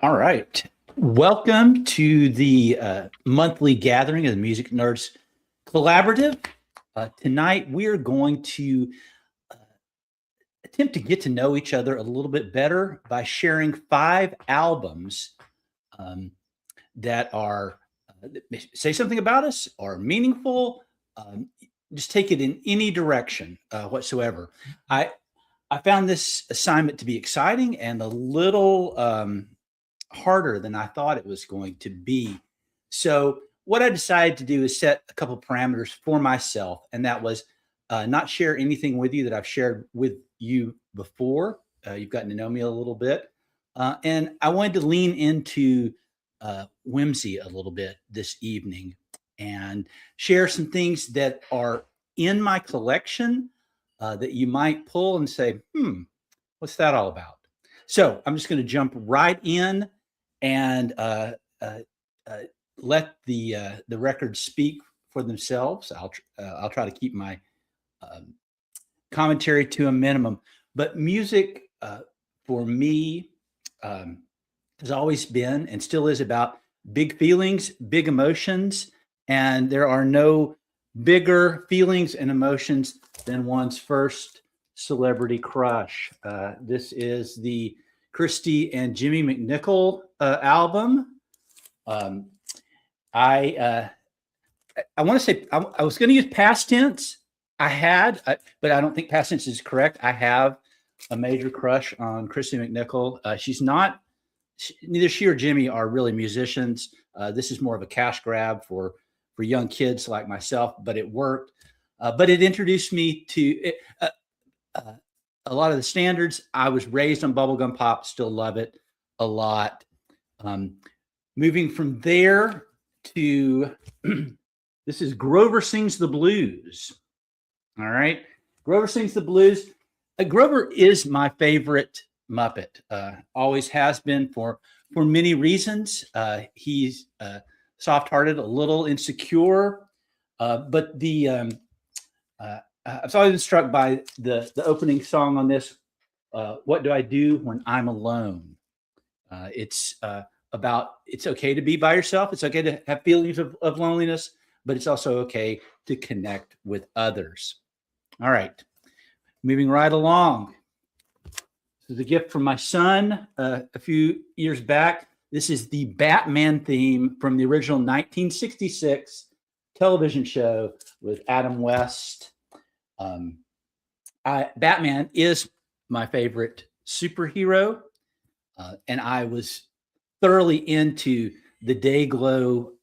All right. Welcome to the monthly gathering of the Music Nerds Collaborative. Tonight, we are going to uh, attempt to get to know each other a little bit better by sharing 5 albums um, that are that say something about us, are meaningful. Um, just take it in any direction whatsoever. I I found this assignment to be exciting and a little harder than I thought it was going to be. So, what I decided to do is set a couple parameters for myself, and that was not share anything with you that I've shared with you before. You've gotten to know me a little bit. And I wanted to lean into whimsy a little bit this evening and share some things that are in my collection that you might pull and say, what's that all about? So I'm just going to jump right in and uh, uh, let the records speak for themselves. I'll try to keep my um, commentary to a minimum, but music for me um, has always been and still is about big feelings, big emotions, and there are no bigger feelings and emotions than one's first celebrity crush. This is the Christy and Jimmy McNichol album. Um, I I want to say I was going to use past tense. But I don't think past tense is correct. I have a major crush on Christy McNichol. She's not. Neither she or Jimmy are really musicians. This is more of a cash grab for young kids like myself, but it worked. But it introduced me to uh, a lot of the standards. I was raised on bubblegum pop, still love it a lot. Um, Moving from there to this is Grover Sings the Blues. All right. Grover Sings the Blues. Grover is my favorite Muppet. Always has been for many reasons. He's soft-hearted, a little insecure, but the I've always been struck by the opening song on this. What do I do when I'm alone? It's about it's okay to be by yourself. It's okay to have feelings of loneliness, but it's also okay to connect with others. All right, moving right along. This is a gift from my son a few years back. This is the Batman theme from the original 1966 television show with Adam West. Batman is my favorite superhero, and I was thoroughly into the Dayglow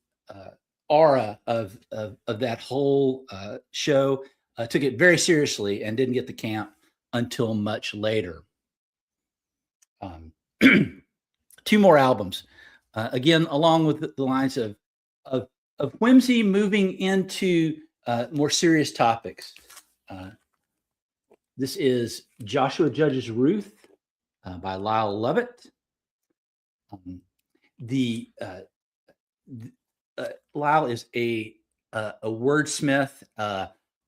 aura of that whole show. Took it very seriously and didn't get the camp until much later. Um, 2 more albums, again along with the lines of of whimsy, moving into more serious topics. Uh, this is Joshua Judge's Ruth by Lyle Lovett. Um, the Lyle is a wordsmith,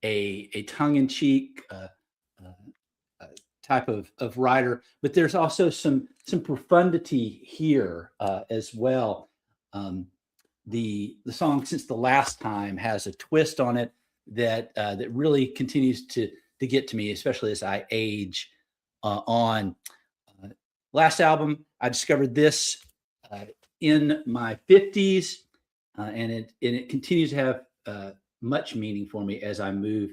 a tongue-in-cheek type of writer, but there's also some profundity here as well. The song "Since the Last Time" has a twist on it that really continues to get to me, especially as I age on. Last album, I discovered this uh, in my 50s, and it continues to have much meaning for me as I move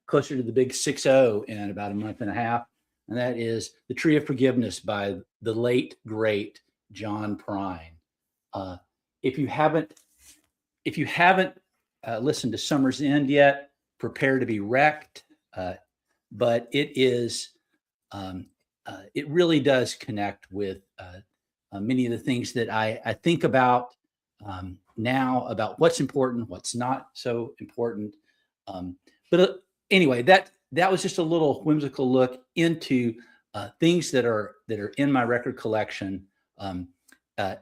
closer to the big 6-0 in about a month and a half, and that is "The Tree of Forgiveness" by the late great John Prine. Uh, if you haven't listened to Summer's End yet, prepare to be wrecked. But um, it really does connect with many of the things that I think about now, about what's important, what's not so important. But anyway, that was just a little whimsical look into things that are in my record collection. Um, uh,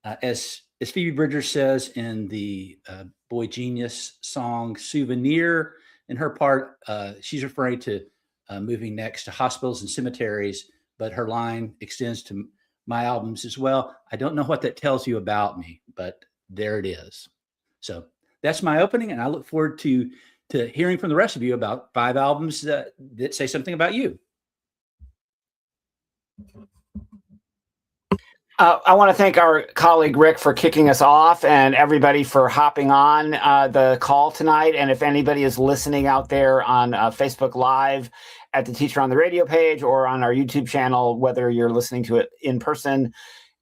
as Phoebe Bridgers says in the Boy Genius song "Souvenir," in her part, she's referring to moving next to hospitals and cemeteries, but her line extends to my albums as well. I don't know what that tells you about me, but there it is. So that's my opening, and I look forward to hearing from the rest of you about 5 albums that say something about you. I want to thank our colleague Rick for kicking us off, and everybody for hopping on the call tonight. And if anybody is listening out there on Facebook Live at the Teacher on the Radio page or on our YouTube channel, whether you're listening to it in person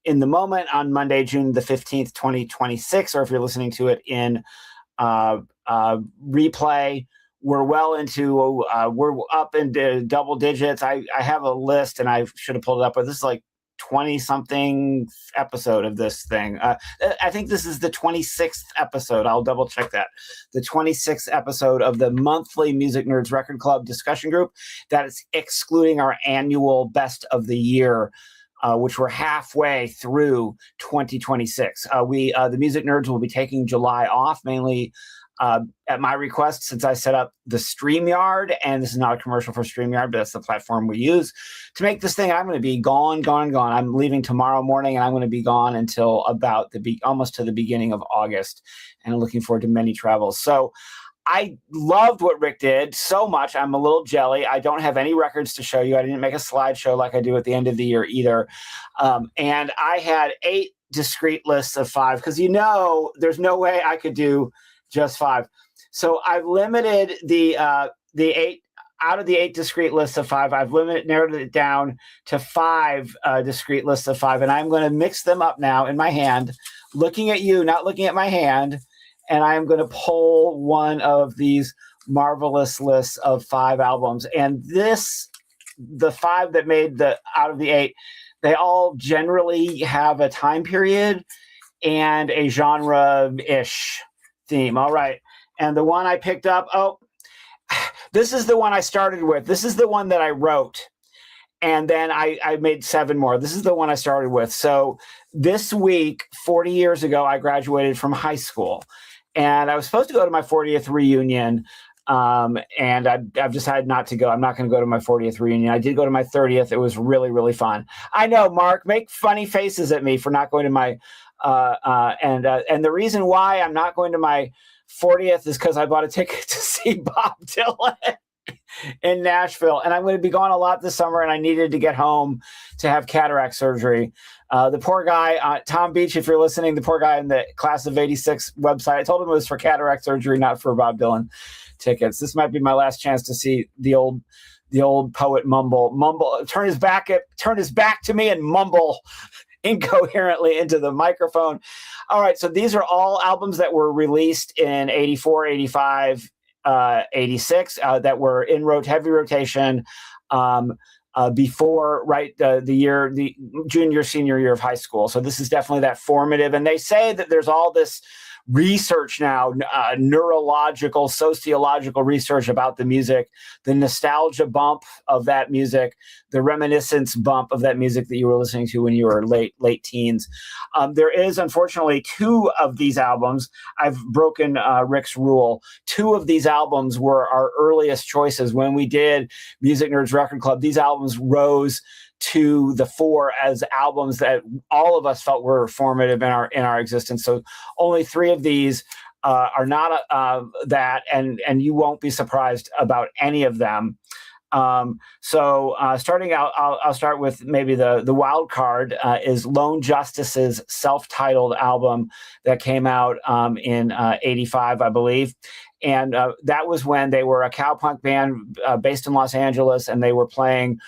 in the moment on Monday, June the 15th, 2026, or if you're listening to it in replay, we're well into, we're up into double digits. I have a list, and I should have pulled it up, but this is like 20-something episode of this thing. I think this is the 26th episode. I'll double check that. The 26th episode of the monthly Music Nerds Record Club discussion group. That is excluding our annual best of the year, which we're halfway through 2026. The Music Nerds will be taking July off, mainly at my request, since I set up the StreamYard, and this is not a commercial for StreamYard, but that's the platform we use to make this thing. I'm going to be gone. I'm leaving tomorrow morning, and I'm going to be gone until about almost to the beginning of August, and I'm looking forward to many travels. So I loved what Rick did so much. I'm a little jelly. I don't have any records to show you. I didn't make a slideshow like I do at the end of the year either. And I had 8 discrete lists of 5, because there's no way I could do just 5. So I've limited the 8 out of the 8 discrete lists of 5. I've narrowed it down to 5 discrete lists of 5, and I'm going to mix them up now in my hand, looking at you, not looking at my hand, and I'm going to pull one of these marvelous lists of 5 albums. And the 5 that made out of the 8, they all generally have a time period and a genre-ish theme. All right. And the one I picked up, this is the one I started with. This is the one that I wrote. And then I made 7 more. This is the one I started with. So this week, 40 years ago, I graduated from high school. And I was supposed to go to my 40th reunion. And I've decided not to go. I'm not going to go to my 40th reunion. I did go to my 30th. It was really, really fun. I know, Mark, make funny faces at me for not going to my and the reason why I'm not going to my 40th is because I bought a ticket to see Bob Dylan in Nashville, and I'm going to be gone a lot this summer, and I needed to get home to have cataract surgery. The poor guy, Tom Beach, if you're listening, the poor guy in the class of '86 website, I told him it was for cataract surgery, not for Bob Dylan tickets. This might be my last chance to see the old poet mumble, turn his back to me and mumble incoherently into the microphone. All right, so these are all albums that were released in 84, 85, 86 that were in heavy rotation before the junior, senior year of high school. So this is definitely that formative. And they say that there's all this research now, neurological, sociological research about the music, the nostalgia bump of that music, the reminiscence bump of that music that you were listening to when you were late teens. There is, unfortunately, 2 of these albums. I've broken Rick's rule. 2 of these albums were our earliest choices. When we did Music Nerds Record Club, these albums rose to the fore as albums that all of us felt were formative in our existence. So only 3 of these are not that, and you won't be surprised about any of them. So starting out, I'll start with maybe the wild card is Lone Justice's self-titled album that came out in 85, I believe. And that was when they were a cowpunk band based in Los Angeles, and they were playing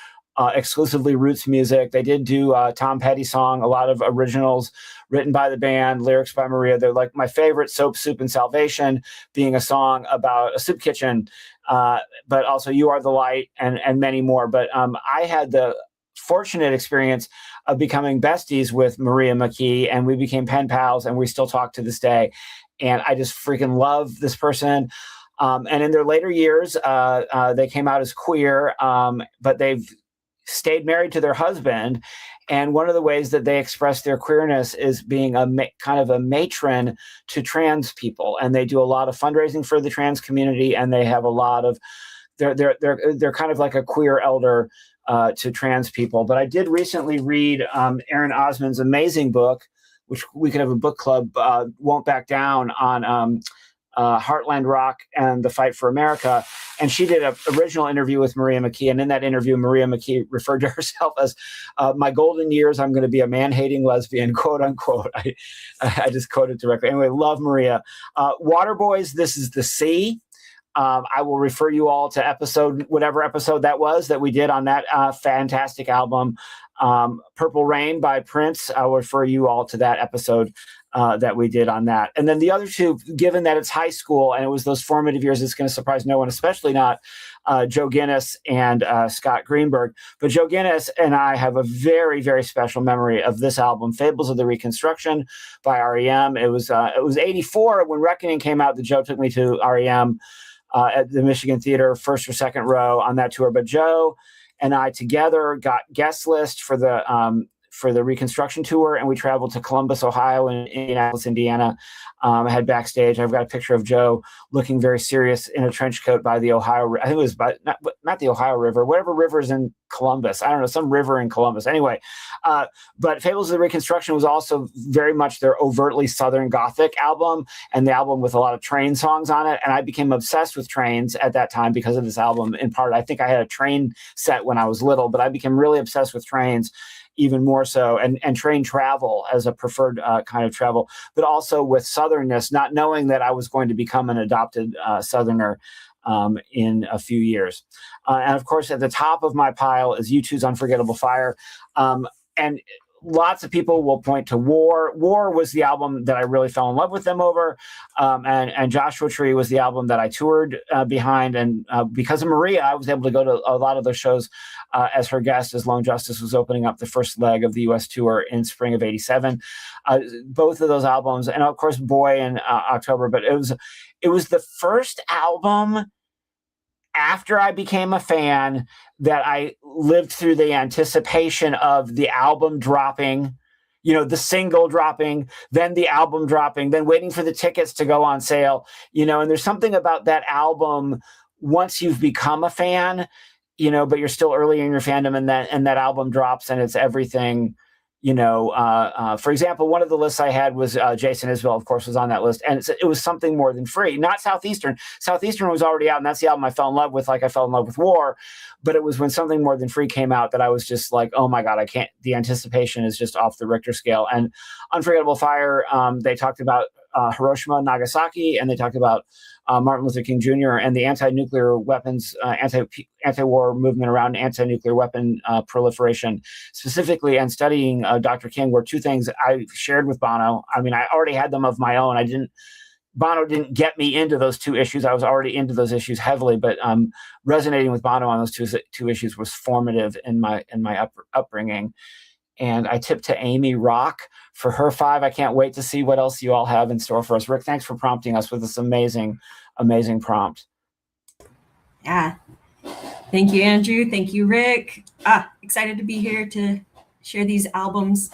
exclusively roots music. They did do Tom Petty song, a lot of originals written by the band, lyrics by Maria. They're like my favorite, Soap, Soup, and Salvation, being a song about a soup kitchen, but also You Are the Light and many more. But I had the fortunate experience of becoming besties with Maria McKee, and we became pen pals, and we still talk to this day. And I just freaking love this person. And in their later years, they came out as queer, but they've stayed married to their husband. And one of the ways that they express their queerness is being kind of a matron to trans people. And they do a lot of fundraising for the trans community. And they have a lot of, they're kind of like a queer elder to trans people. But I did recently read Erin Osmond's amazing book, which we could have a book club, Won't Back Down, on Heartland Rock and the Fight for America. And she did an original interview with Maria McKee. And in that interview, Maria McKee referred to herself as my golden years, I'm going to be a man-hating lesbian, quote unquote. I just quoted directly. Anyway, love Maria. Waterboys, This Is the Sea. I will refer you all to whatever episode that was that we did on that fantastic album. Purple Rain by Prince. I will refer you all to that episode that we did on that. And then the other two, given that it's high school and it was those formative years, it's going to surprise no one, especially not Joe Guinness and Scott Greenberg. But Joe Guinness and I have a very, very special memory of this album, Fables of the Reconstruction by REM. It was 84 when Reckoning came out that Joe took me to REM at the Michigan Theater, first or second row on that tour. But Joe and I together got guest list for the Reconstruction tour, and we traveled to Columbus, Ohio, and Indianapolis, Indiana. I had backstage. I've got a picture of Joe looking very serious in a trench coat by the Ohio. I think it was by not the Ohio River, whatever river is in Columbus. I don't know, some river in Columbus. Anyway, but Fables of the Reconstruction was also very much their overtly Southern Gothic album, and the album with a lot of train songs on it. And I became obsessed with trains at that time because of this album. In part, I think I had a train set when I was little, but I became really obsessed with trains. Even more so, and train travel as a preferred kind of travel, but also with Southernness, not knowing that I was going to become an adopted Southerner in a few years. And of course, at the top of my pile is U2's Unforgettable Fire. And lots of people will point to War. War was the album that I really fell in love with them over. And Joshua Tree was the album that I toured behind. And because of Maria, I was able to go to a lot of those shows as her guest, as Lone Justice was opening up the first leg of the U.S. tour in spring of '87. Both of those albums, and of course, Boy in October. But it was the first album after I became a fan that I lived through the anticipation of the album dropping, the single dropping, then the album dropping, then waiting for the tickets to go on sale, and there's something about that album once you've become a fan, but you're still early in your fandom, and that album drops and it's everything. For example, one of the lists I had was Jason Isbell, of course, was on that list. And it was Something More Than Free, not Southeastern. Southeastern was already out, and that's the album I fell in love with, like I fell in love with War. But it was when Something More Than Free came out that I was just like, oh my God, I can't. The anticipation is just off the Richter scale. And Unforgettable Fire, they talked about Hiroshima and Nagasaki, and they talked about Martin Luther King Jr. and the anti-nuclear weapons, anti-war movement around anti-nuclear weapon proliferation specifically, and studying Dr. King were two things I shared with Bono. I mean, I already had them of my own. Bono didn't get me into those two issues. I was already into those issues heavily, but resonating with Bono on those two issues was formative in my upbringing. And I tip to Amy Rock for her 5. I can't wait to see what else you all have in store for us. Rick, thanks for prompting us with this amazing, amazing prompt. Yeah. Thank you, Andrew. Thank you, Rick. Excited to be here to share these albums.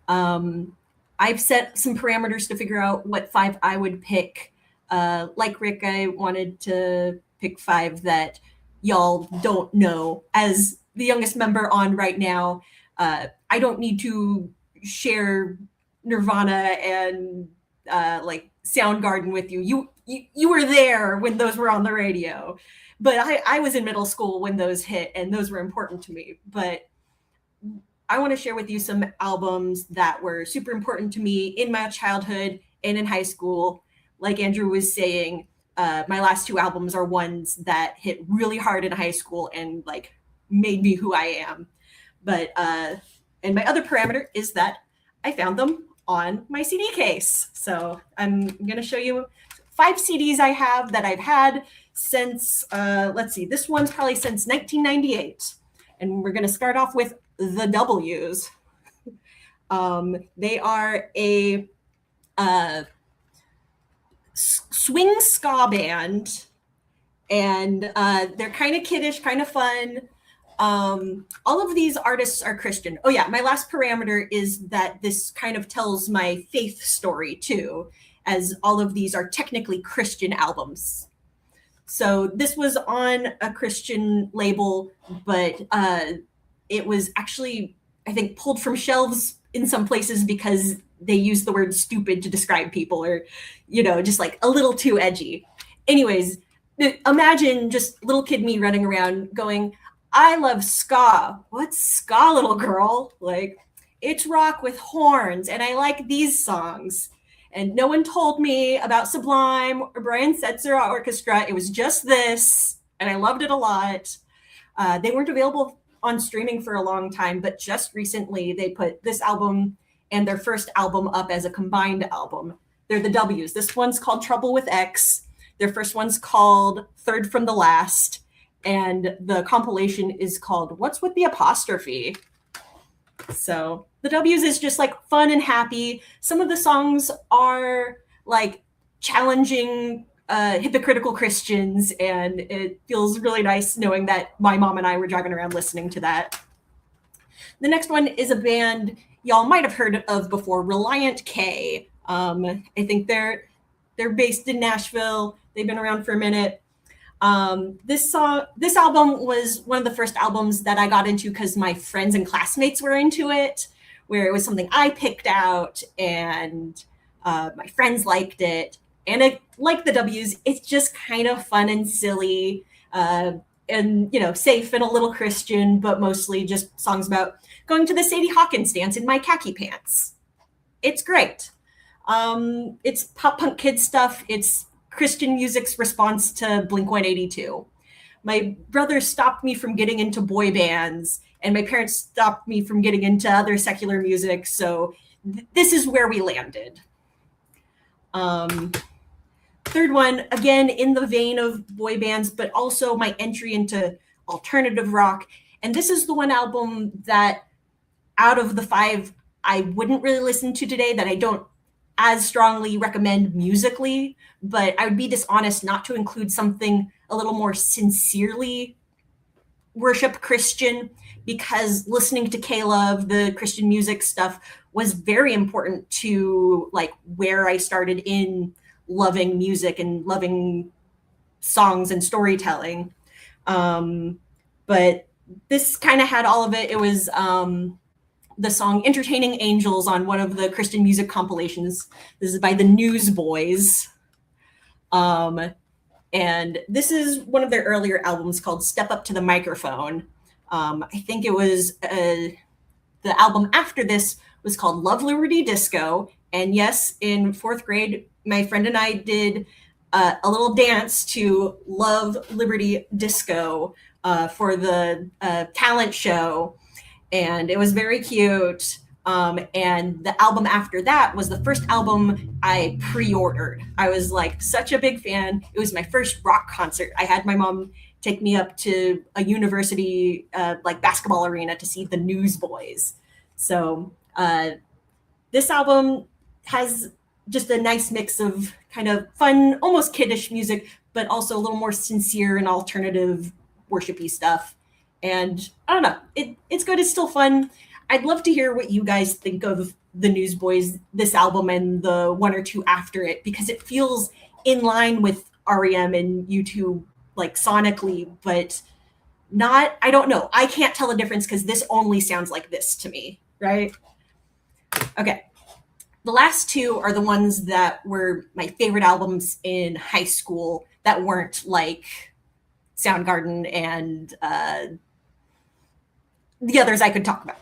I've set some parameters to figure out what 5 I would pick. Like Rick, I wanted to pick 5 that y'all don't know. As the youngest member on right now, I don't need to share Nirvana and like Soundgarden with you. You were there when those were on the radio, but I was in middle school when those hit, and those were important to me. But I want to share with you some albums that were super important to me in my childhood and in high school. Like Andrew was saying, my last 2 albums are ones that hit really hard in high school and like made me who I am. But and my other parameter is that I found them on my CD case. So I'm going to show you 5 CDs I have that I've had since, let's see, this one's probably since 1998. And we're going to start off with the W's. They are a swing ska band, and they're kind of kiddish, kind of fun. All of these artists are Christian. Oh yeah, my last parameter is that this kind of tells my faith story too, as all of these are technically Christian albums. So this was on a Christian label, but it was actually, I think, pulled from shelves in some places because they use the word stupid to describe people, or, just like a little too edgy. Anyways, imagine just little kid me running around going, I love ska. What's ska, little girl? Like, it's rock with horns, and I like these songs. And no one told me about Sublime or Brian Setzer Orchestra. It was just this, and I loved it a lot. They weren't available on streaming for a long time, but just recently they put this album and their first album up as a combined album. They're the W's. This one's called Trouble with X. Their first one's called Third from the Last. And the compilation is called What's with the Apostrophe? So the W's is just like fun and happy. Some of the songs are like challenging hypocritical Christians, and it feels really nice knowing that my mom and I were driving around listening to that. The next one is a band y'all might have heard of before, Relient K. I think they're based in Nashville. They've been around for a minute. This album was one of the first albums that I got into because my friends and classmates were into it, where it was something I picked out, and my friends liked it. And like the W's, it's just kind of fun and silly, and safe and a little Christian, but mostly just songs about going to the Sadie Hawkins dance in my khaki pants. It's great. It's pop punk kid stuff. It's Christian music's response to Blink-182. My brother stopped me from getting into boy bands, and my parents stopped me from getting into other secular music. So this is where we landed. Third one, again, in the vein of boy bands, but also my entry into alternative rock. And this is the one album that out of the 5 I wouldn't really listen to today, that I don't as strongly recommend musically, but I would be dishonest not to include something a little more sincerely worship Christian, because listening to K-Love, the Christian music stuff, was very important to like where I started in loving music and loving songs and storytelling. But this kind of had all of it. It was the song Entertaining Angels on one of the Christian music compilations. This is by the Newsboys. And this is one of their earlier albums called Step Up to the Microphone. I think it was the album after this was called Love Liberty Disco. And yes, in 4th grade, my friend and I did a little dance to Love Liberty Disco for the talent show. And it was very cute. And the album after that was the first album I pre-ordered. I was like such a big fan. It was my first rock concert. I had my mom take me up to a university like basketball arena to see the Newsboys. So this album has just a nice mix of kind of fun, almost kiddish music, but also a little more sincere and alternative worshipy stuff. And I don't know, it's good. It's still fun. I'd love to hear what you guys think of the Newsboys, this album, and the one or two after it, because it feels in line with REM and U2, like sonically, but not, I don't know. I can't tell the difference because this only sounds like this to me, right? Okay. The last 2 are the ones that were my favorite albums in high school that weren't like Soundgarden and the others I could talk about.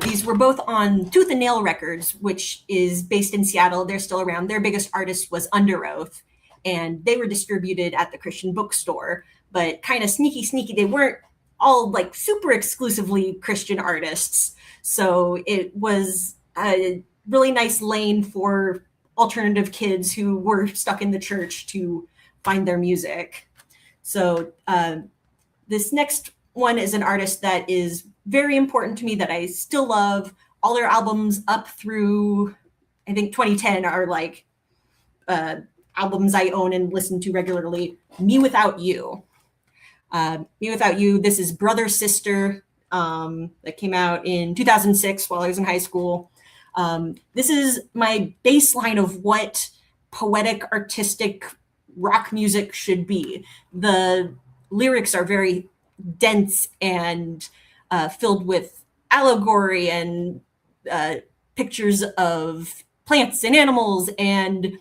These were both on Tooth and Nail Records, which is based in Seattle. They're still around. Their biggest artist was Under Oath, and they were distributed at the Christian bookstore, but kind of sneaky. They weren't all like super exclusively Christian artists. So it was a really nice lane for alternative kids who were stuck in the church to find their music. So this next one is an artist that is very important to me that I still love. All their albums up through, I think, 2010 are like albums I own and listen to regularly. Me Without You. Me Without You, this is Brother Sister, that came out in 2006 while I was in high school. This is my baseline of what poetic, artistic rock music should be. The lyrics are very dense and filled with allegory and pictures of plants and animals and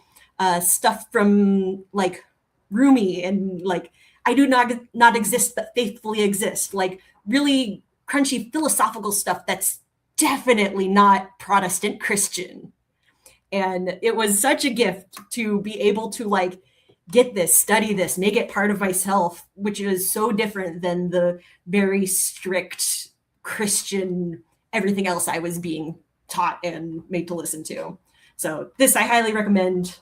stuff from like Rumi and like I do not exist but faithfully exist, like really crunchy philosophical stuff that's definitely not Protestant Christian. And it was such a gift to be able to like get this, study this, make it part of myself, which is so different than the very strict Christian everything else I was being taught and made to listen to. So this I highly recommend.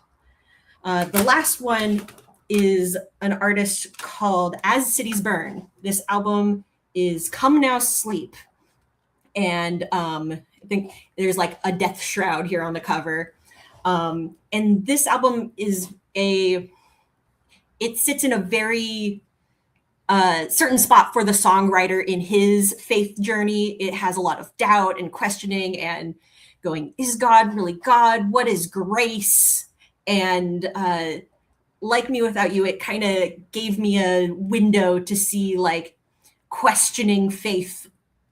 The last one is an artist called As Cities Burn. This album is Come Now Sleep. And I think there's like a death shroud here on the cover. And this album is it sits in a very certain spot for the songwriter in his faith journey. It has a lot of doubt and questioning and going, is God really God? What is grace? And Like Me Without You, it kind of gave me a window to see like questioning faith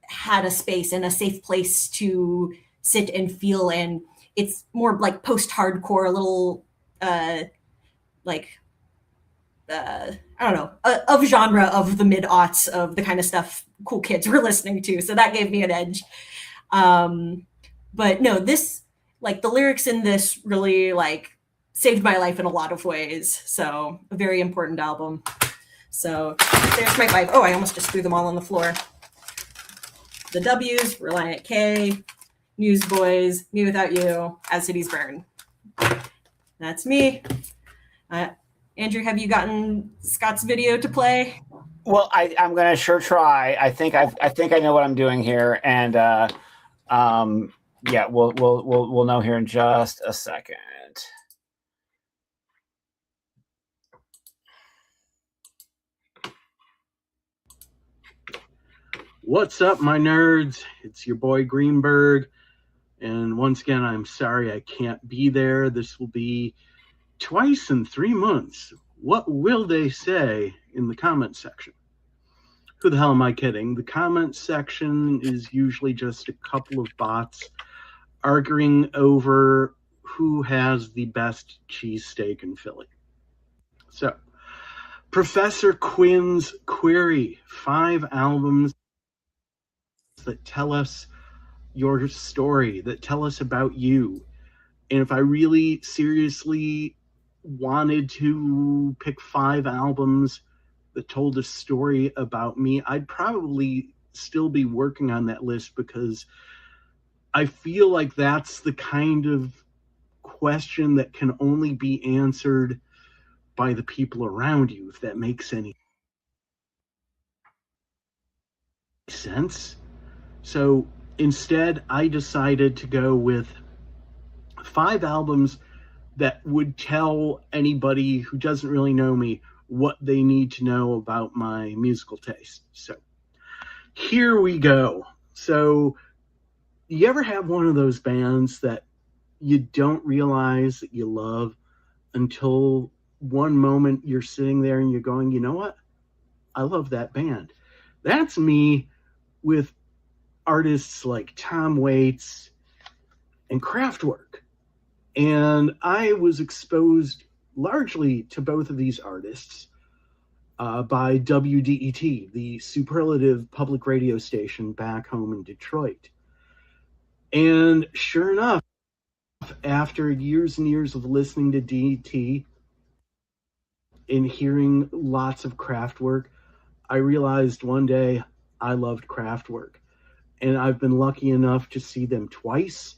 had a space and a safe place to sit and feel. And it's more like post-hardcore, a little I don't know, of genre of the mid-aughts of the kind of stuff cool kids were listening to. So that gave me an edge. But no, this, like the lyrics in this really like saved my life in a lot of ways. So a very important album. So there's my 5. Oh, I almost just threw them all on the floor. The W's, Relient K, Newsboys, Me Without You, As Cities Burn. That's me. Andrew, have you gotten Scott's video to play? Well, I'm gonna sure try. I think I know what I'm doing here, and yeah, we'll know here in just a second. What's up, my nerds? It's your boy Greenberg, and once again, I'm sorry I can't be there. This will be twice in 3 months. What will they say in the comment section? Who the hell am I kidding? The comment section is usually just a couple of bots arguing over who has the best cheesesteak in Philly. So, Professor Quinn's Query, 5 albums that tell us your story, that tell us about you. And if I really seriously wanted to pick 5 albums that told a story about me, I'd probably still be working on that list, because I feel like that's the kind of question that can only be answered by the people around you, if that makes any sense. So instead, I decided to go with 5 albums that would tell anybody who doesn't really know me what they need to know about my musical taste. So here we go. So you ever have one of those bands that you don't realize that you love until one moment you're sitting there and you're going, you know what? I love that band. That's me with artists like Tom Waits and Kraftwerk. And I was exposed largely to both of these artists by WDET, the superlative public radio station back home in Detroit. And sure enough, after years and years of listening to DET and hearing lots of Kraftwerk, I realized one day I loved Kraftwerk. And I've been lucky enough to see them twice.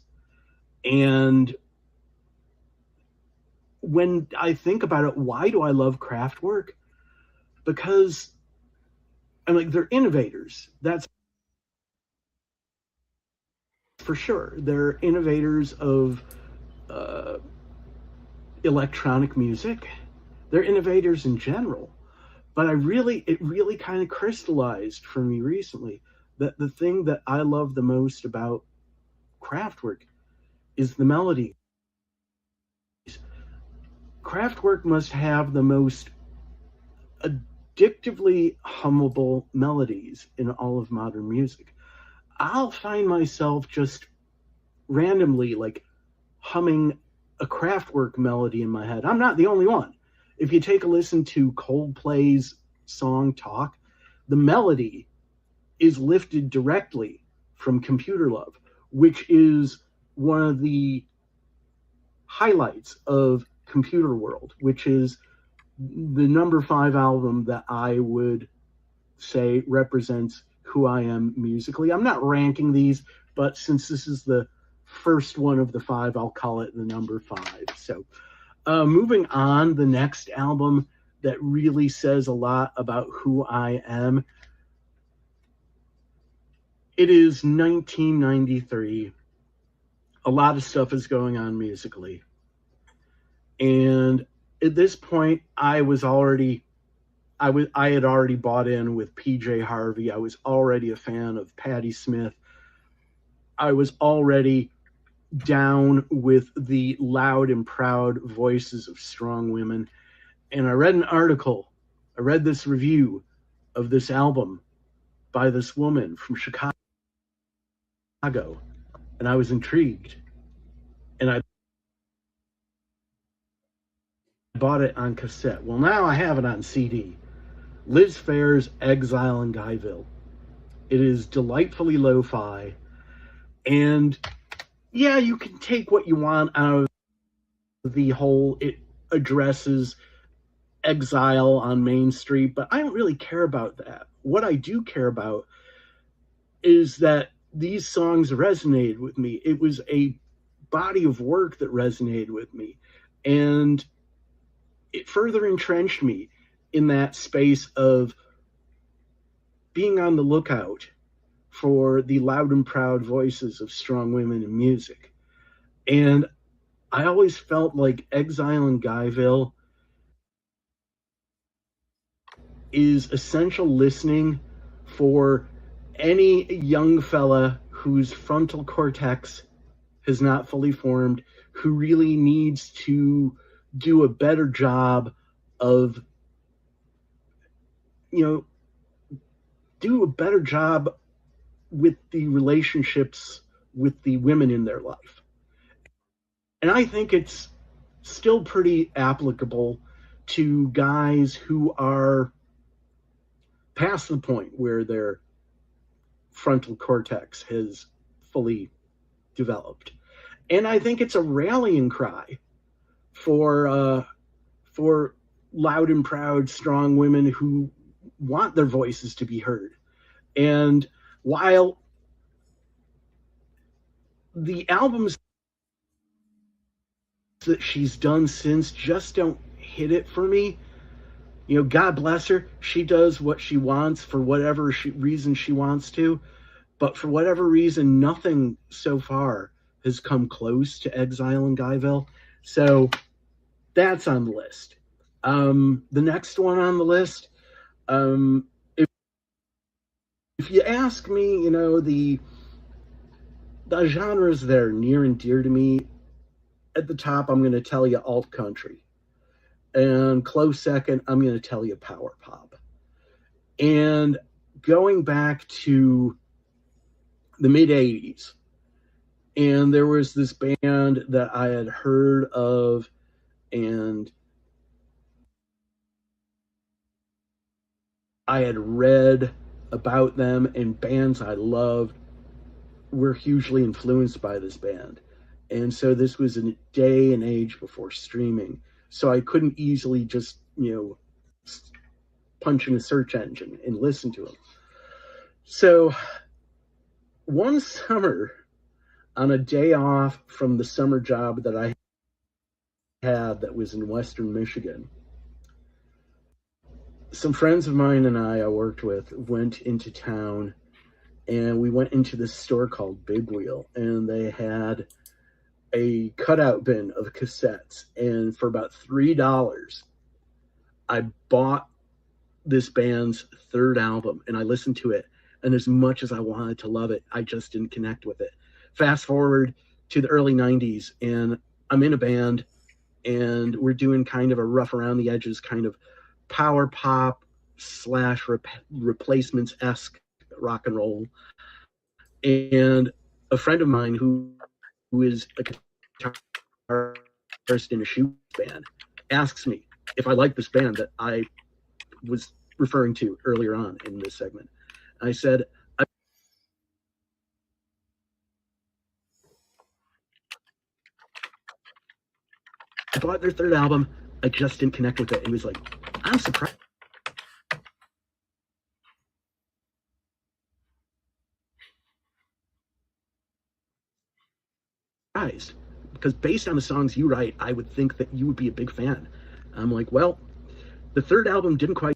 And when I think about it, why do I love Kraftwerk? Because I'm like, they're innovators. That's for sure. They're innovators of electronic music. They're innovators in general. But it really kind of crystallized for me recently that the thing that I love the most about Kraftwerk is the melody. Kraftwerk must have the most addictively hummable melodies in all of modern music. I'll find myself just randomly like humming a Kraftwerk melody in my head. I'm not the only one. If you take a listen to Coldplay's song Talk, the melody is lifted directly from Computer Love, which is one of the highlights of Computer World, which is the number 5 album that I would say represents who I am musically. I'm not ranking these, but since this is the first one of the 5, I'll call it the number 5. So moving on, the next album that really says a lot about who I am, it is 1993. A lot of stuff is going on musically. And at this point, I had already bought in with PJ Harvey. I was already a fan of Patti Smith. I was already down with the loud and proud voices of strong women. And I read this review of this album by this woman from Chicago. And I was intrigued. And I bought it on cassette. Well, now I have it on CD. Liz Phair's Exile in Guyville. It is delightfully lo-fi. And yeah, you can take what you want out of the whole, it addresses exile on Main Street, but I don't really care about that. What I do care about is that these songs resonated with me. It was a body of work that resonated with me. And it further entrenched me in that space of being on the lookout for the loud and proud voices of strong women in music. And I always felt like Exile in Guyville is essential listening for any young fella whose frontal cortex has not fully formed, who really needs to do a better job of, do a better job with the relationships with the women in their life. And I think it's still pretty applicable to guys who are past the point where their frontal cortex has fully developed. And I think it's a rallying cry for loud and proud, strong women who want their voices to be heard. And while the albums that she's done since just don't hit it for me, God bless her, she does what she wants for whatever reason she wants to, but for whatever reason, nothing so far has come close to Exile in Guyville. So that's on the list. The next one on the list, if you ask me, the genres that are near and dear to me, at the top, I'm going to tell you alt country. And close second, I'm going to tell you power pop. And going back to the mid 80s, and there was this band that I had heard of, and I had read about them, and bands I loved were hugely influenced by this band. And so this was a day and age before streaming. So I couldn't easily just, punch in a search engine and listen to them. So one summer, on a day off from the summer job that I had that was in Western Michigan, some friends of mine and I worked with went into town, and we went into this store called Big Wheel, and they had a cutout bin of cassettes. And for about $3, I bought this band's third album, and I listened to it. And as much as I wanted to love it, I just didn't connect with it. Fast forward to the early 90s, and I'm in a band, and we're doing kind of a rough around the edges kind of power pop, slash replacements-esque rock and roll. And a friend of mine who is a guitarist in a shoe band asks me if I like this band that I was referring to earlier on in this segment. I said, I bought their third album. I just didn't connect with it. And he was like, I'm surprised. Because based on the songs you write, I would think that you would be a big fan. I'm like, well, the third album didn't quite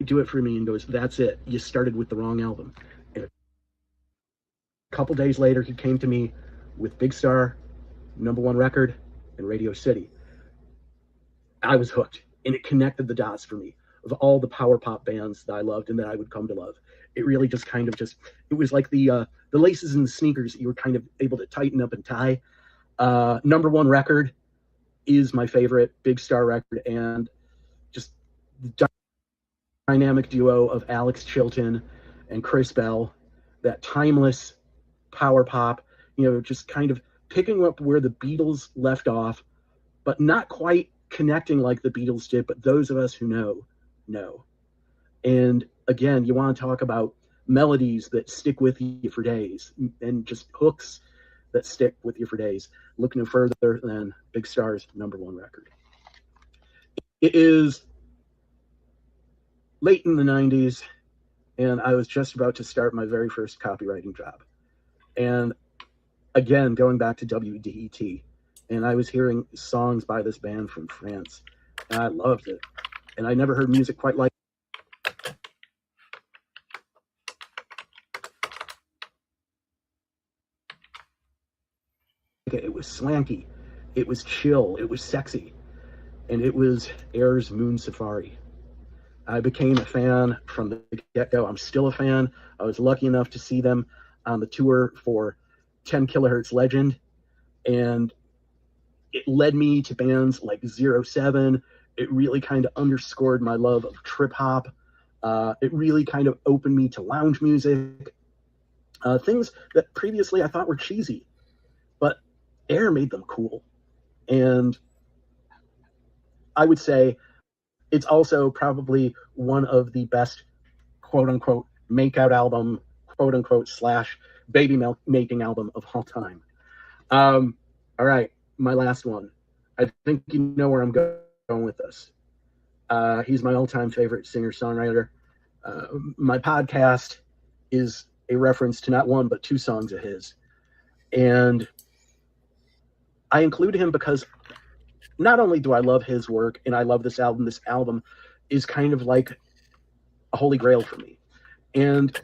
do it for me. And goes, that's it. You started with the wrong album. And a couple days later, he came to me with Big Star, #1 record, and Radio City. I was hooked, and it connected the dots for me of all the power pop bands that I loved and that I would come to love. It really just kind of it was like the laces in the sneakers that you were kind of able to tighten up and tie. #1 record is my favorite Big Star record, and just the dynamic duo of Alex Chilton and Chris Bell, that timeless power pop, just kind of picking up where the Beatles left off, but not quite connecting like the Beatles did, but those of us who know. And again, you want to talk about melodies that stick with you for days and just hooks that stick with you for days. Look no further than Big Star's #1 record. It is late in the 90s, and I was just about to start my very first copywriting job. And again, going back to WDET, and I was hearing songs by this band from France, and I loved it. And I never heard music quite like it. It was swanky, it was chill, it was sexy, and it was Air's Moon Safari. I became a fan from the get-go. I'm still a fan. I was lucky enough to see them on the tour for 10 Kilohertz Legend, and it led me to bands like 07. It really kind of underscored my love of trip hop. It really kind of opened me to lounge music, things that previously I thought were cheesy, but Air made them cool. And I would say it's also probably one of the best quote unquote makeout album, quote unquote / baby making album of all time. All right, my last one. I think you know where I'm going with this. He's my all-time favorite singer-songwriter. My podcast is a reference to not one, but 2 songs of his. And I include him because not only do I love his work and I love this album is kind of like a holy grail for me. And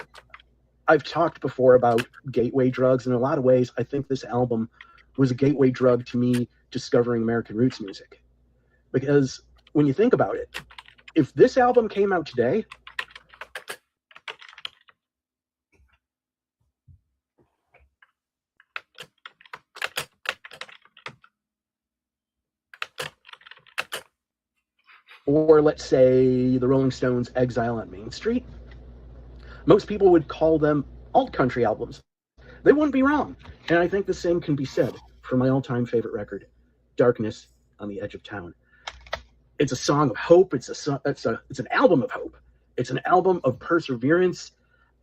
I've talked before about gateway drugs. In a lot of ways, I think this album was a gateway drug to me discovering American roots music. Because when you think about it, if this album came out today, or let's say the Rolling Stones' Exile on Main Street, most people would call them alt country albums. They wouldn't be wrong. And I think the same can be said for my all-time favorite record, Darkness on the Edge of Town. It's a song of hope. It's an album of hope. It's an album of perseverance.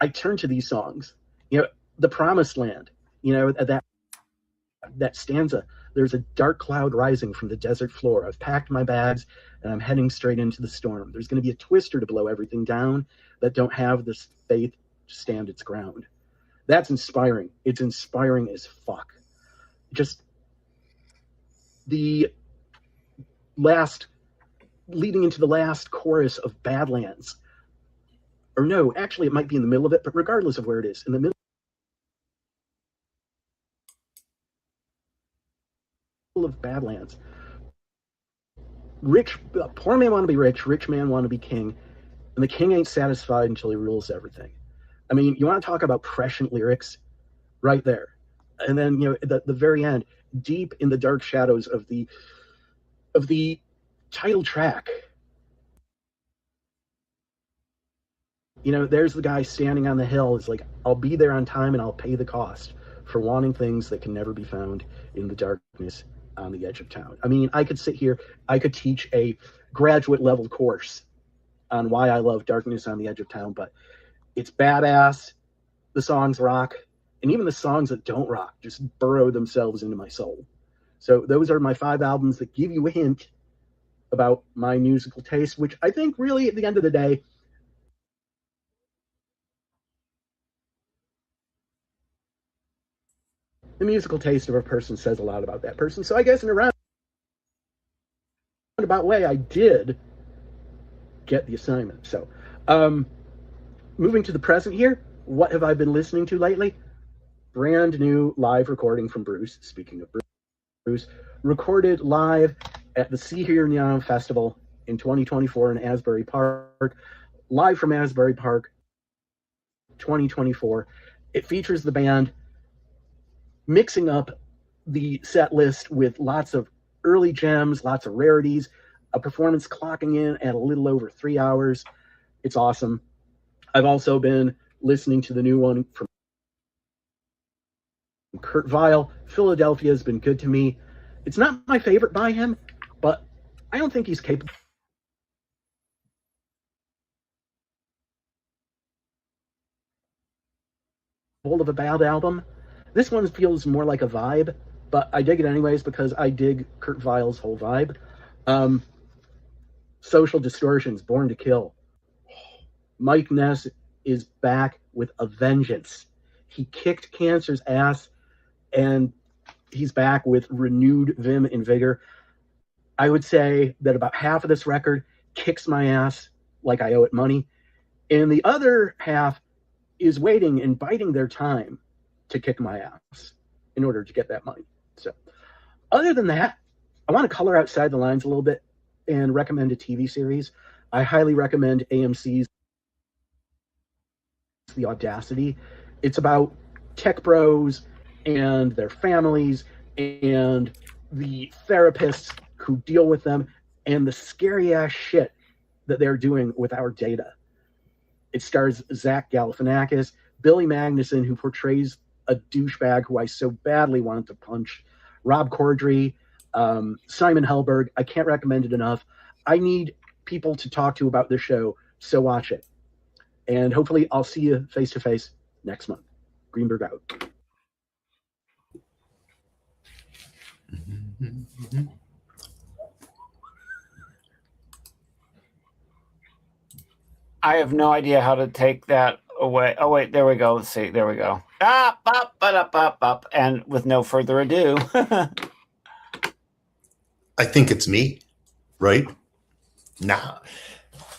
I turn to these songs. The Promised Land, that stanza. There's a dark cloud rising from the desert floor. I've packed my bags and I'm heading straight into the storm. There's going to be a twister to blow everything down that don't have this faith to stand its ground. That's inspiring. It's inspiring as fuck. Just the leading into the last chorus of Badlands. Or no, actually it might be in the middle of it, but regardless of where it is, in the middle of Badlands. Poor man want to be rich man want to be king, and the king ain't satisfied until he rules everything. I mean, you want to talk about prescient lyrics right there. And then, the very end, deep in the dark shadows of the title track, You know, there's the guy standing on the hill. It's like, I'll be there on time and I'll pay the cost for wanting things that can never be found in the darkness on the edge of town. I mean, I could sit here, I could teach a graduate level course on why I love Darkness on the Edge of Town, but it's badass. The songs rock, and even the songs that don't rock just burrow themselves into my soul. So those are my 5 albums that give you a hint about my musical taste, which I think really at the end of the day, the musical taste of a person says a lot about that person. So I guess in a roundabout way, I did get the assignment. So moving to the present here, what have I been listening to lately? Brand new live recording from Bruce. Speaking of Bruce, recorded live at the See Hear Now Festival in 2024 in Asbury Park. Live from Asbury Park 2024. It features the band mixing up the set list with lots of early gems, lots of rarities, a performance clocking in at a little over 3 hours. It's awesome. I've also been listening to the new one from Kurt Vile. Philadelphia has been good to me. It's not my favorite by him, but I don't think he's capable of a bad album. This one feels more like a vibe, but I dig it anyways because I dig Kurt Vile's whole vibe. Social Distortions, Born to Kill. Mike Ness is back with a vengeance. He kicked Cancer's ass, and he's back with renewed vim and vigor. I would say that about half of this record kicks my ass like I owe it money, and the other half is waiting and biding their time to kick my ass in order to get that money. So other than that, I want to color outside the lines a little bit and recommend a TV series. I highly recommend AMC's The Audacity. It's about tech bros and their families and the therapists who deal with them and the scary ass shit that they're doing with our data. It stars Zach Galifianakis, Billy Magnuson, who portrays a douchebag who I so badly wanted to punch, Rob Corddry, Simon Helberg. I can't recommend it enough. I need people to talk to about this show, so watch it. And hopefully I'll see you face to face next month. Greenberg out. I have no idea how to take that away. Oh, wait, there we go. Let's see. There we go. Up. And with no further ado. I think it's me, right? Nah.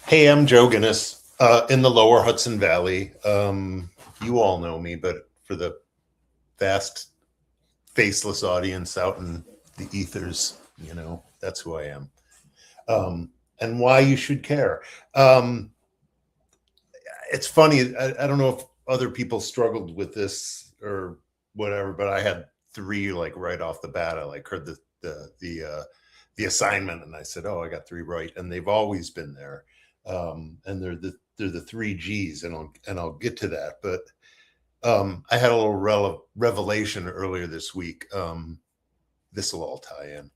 Hey, I'm Joe Guinness in the lower Hudson Valley. You all know me, but for the vast faceless audience out in the ethers, you know, that's who I am. And why you should care. It's funny. I don't know if other people struggled with this or whatever, but I had 3 like right off the bat. I like heard the assignment and I said, oh, I got 3 right. And they've always been there. And they're the 3 G's, and I'll get to that. But I had a little revelation earlier this week. This will all tie in.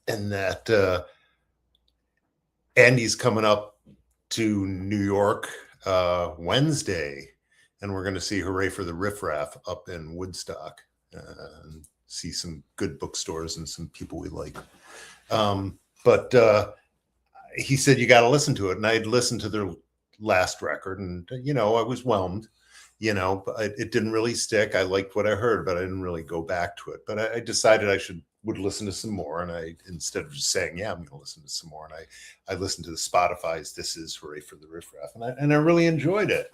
And that Andy's coming up to New York Wednesday, and we're going to see Hooray for the Riff Raff up in Woodstock and see some good bookstores and some people we like. But he said, you got to listen to it. And I'd listened to their last record, and, you know, I was whelmed, you know, but it didn't really stick. I liked what I heard, but I didn't really go back to it. But I decided I would listen to some more. And instead of just saying, yeah, I'm going to listen to some more. And I listened to the Spotify's This Is Hooray for the Riff Raff. And I really enjoyed it.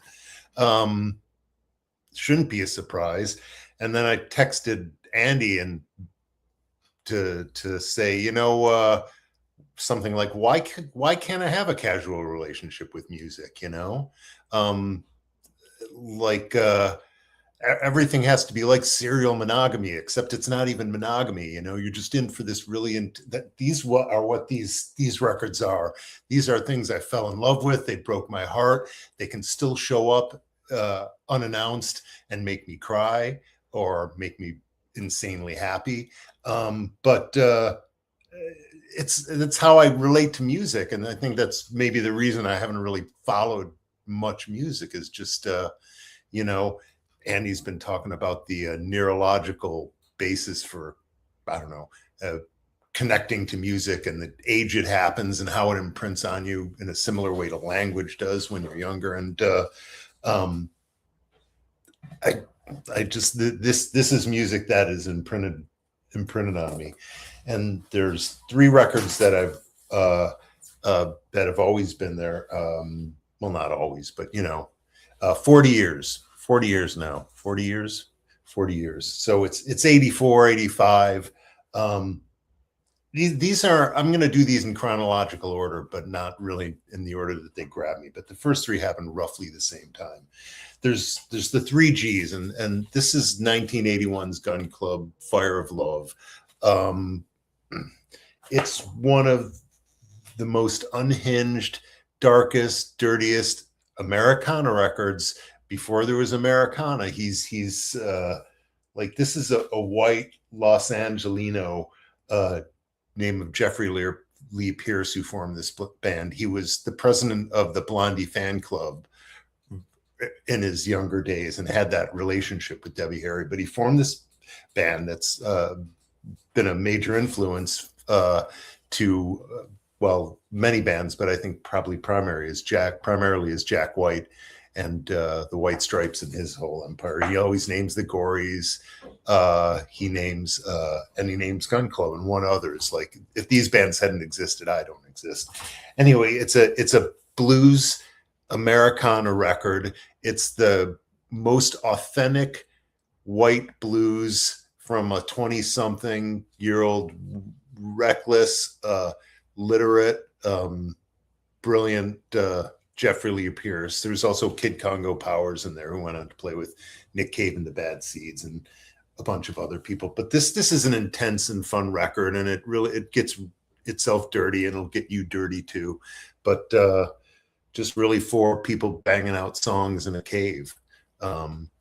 Shouldn't be a surprise. And then I texted Andy and to say, you know, something like, why can't I have a casual relationship with music? You know, everything has to be like serial monogamy, except it's not even monogamy. You're just in for this really. These are what these records are. These are things I fell in love with. They broke my heart. They can still show up unannounced and make me cry or make me insanely happy. But it's how I relate to music, and I think that's maybe the reason I haven't really followed much music is just Andy's been talking about the neurological basis for, I don't know, connecting to music and the age it happens and how it imprints on you in a similar way to language does when you're younger. And I just this is music that is imprinted on me. And there's 3 records that that have always been there. Well, not always, but 40 years now, 40 years. So it's 84, 85. These are, I'm going to do these in chronological order, but not really in the order that they grab me. But the first 3 happened roughly the same time. There's the 3 Gs, and this is 1981's Gun Club, Fire of Love. It's one of the most unhinged, darkest, dirtiest Americana records before there was Americana. He's like, this is a white Los Angelino name of Jeffrey Lee Pierce, who formed this band. He was the president of the Blondie fan club in his younger days and had that relationship with Debbie Harry, but he formed this band that's been a major influence to many bands, but I think probably primarily is Jack White and the White Stripes and his whole empire. He always names the Gories. He names Gun Club and one others. Like, if these bands hadn't existed, I don't exist. Anyway, it's a blues Americana record. It's the most authentic white blues from a 20-something-year-old reckless, literate, brilliant Jeffrey Lee Pierce. There's also Kid Congo Powers in there, who went on to play with Nick Cave and the Bad Seeds and a bunch of other people. But this is an intense and fun record, and it gets itself dirty, and it'll get you dirty too. But just really 4 people banging out songs in a cave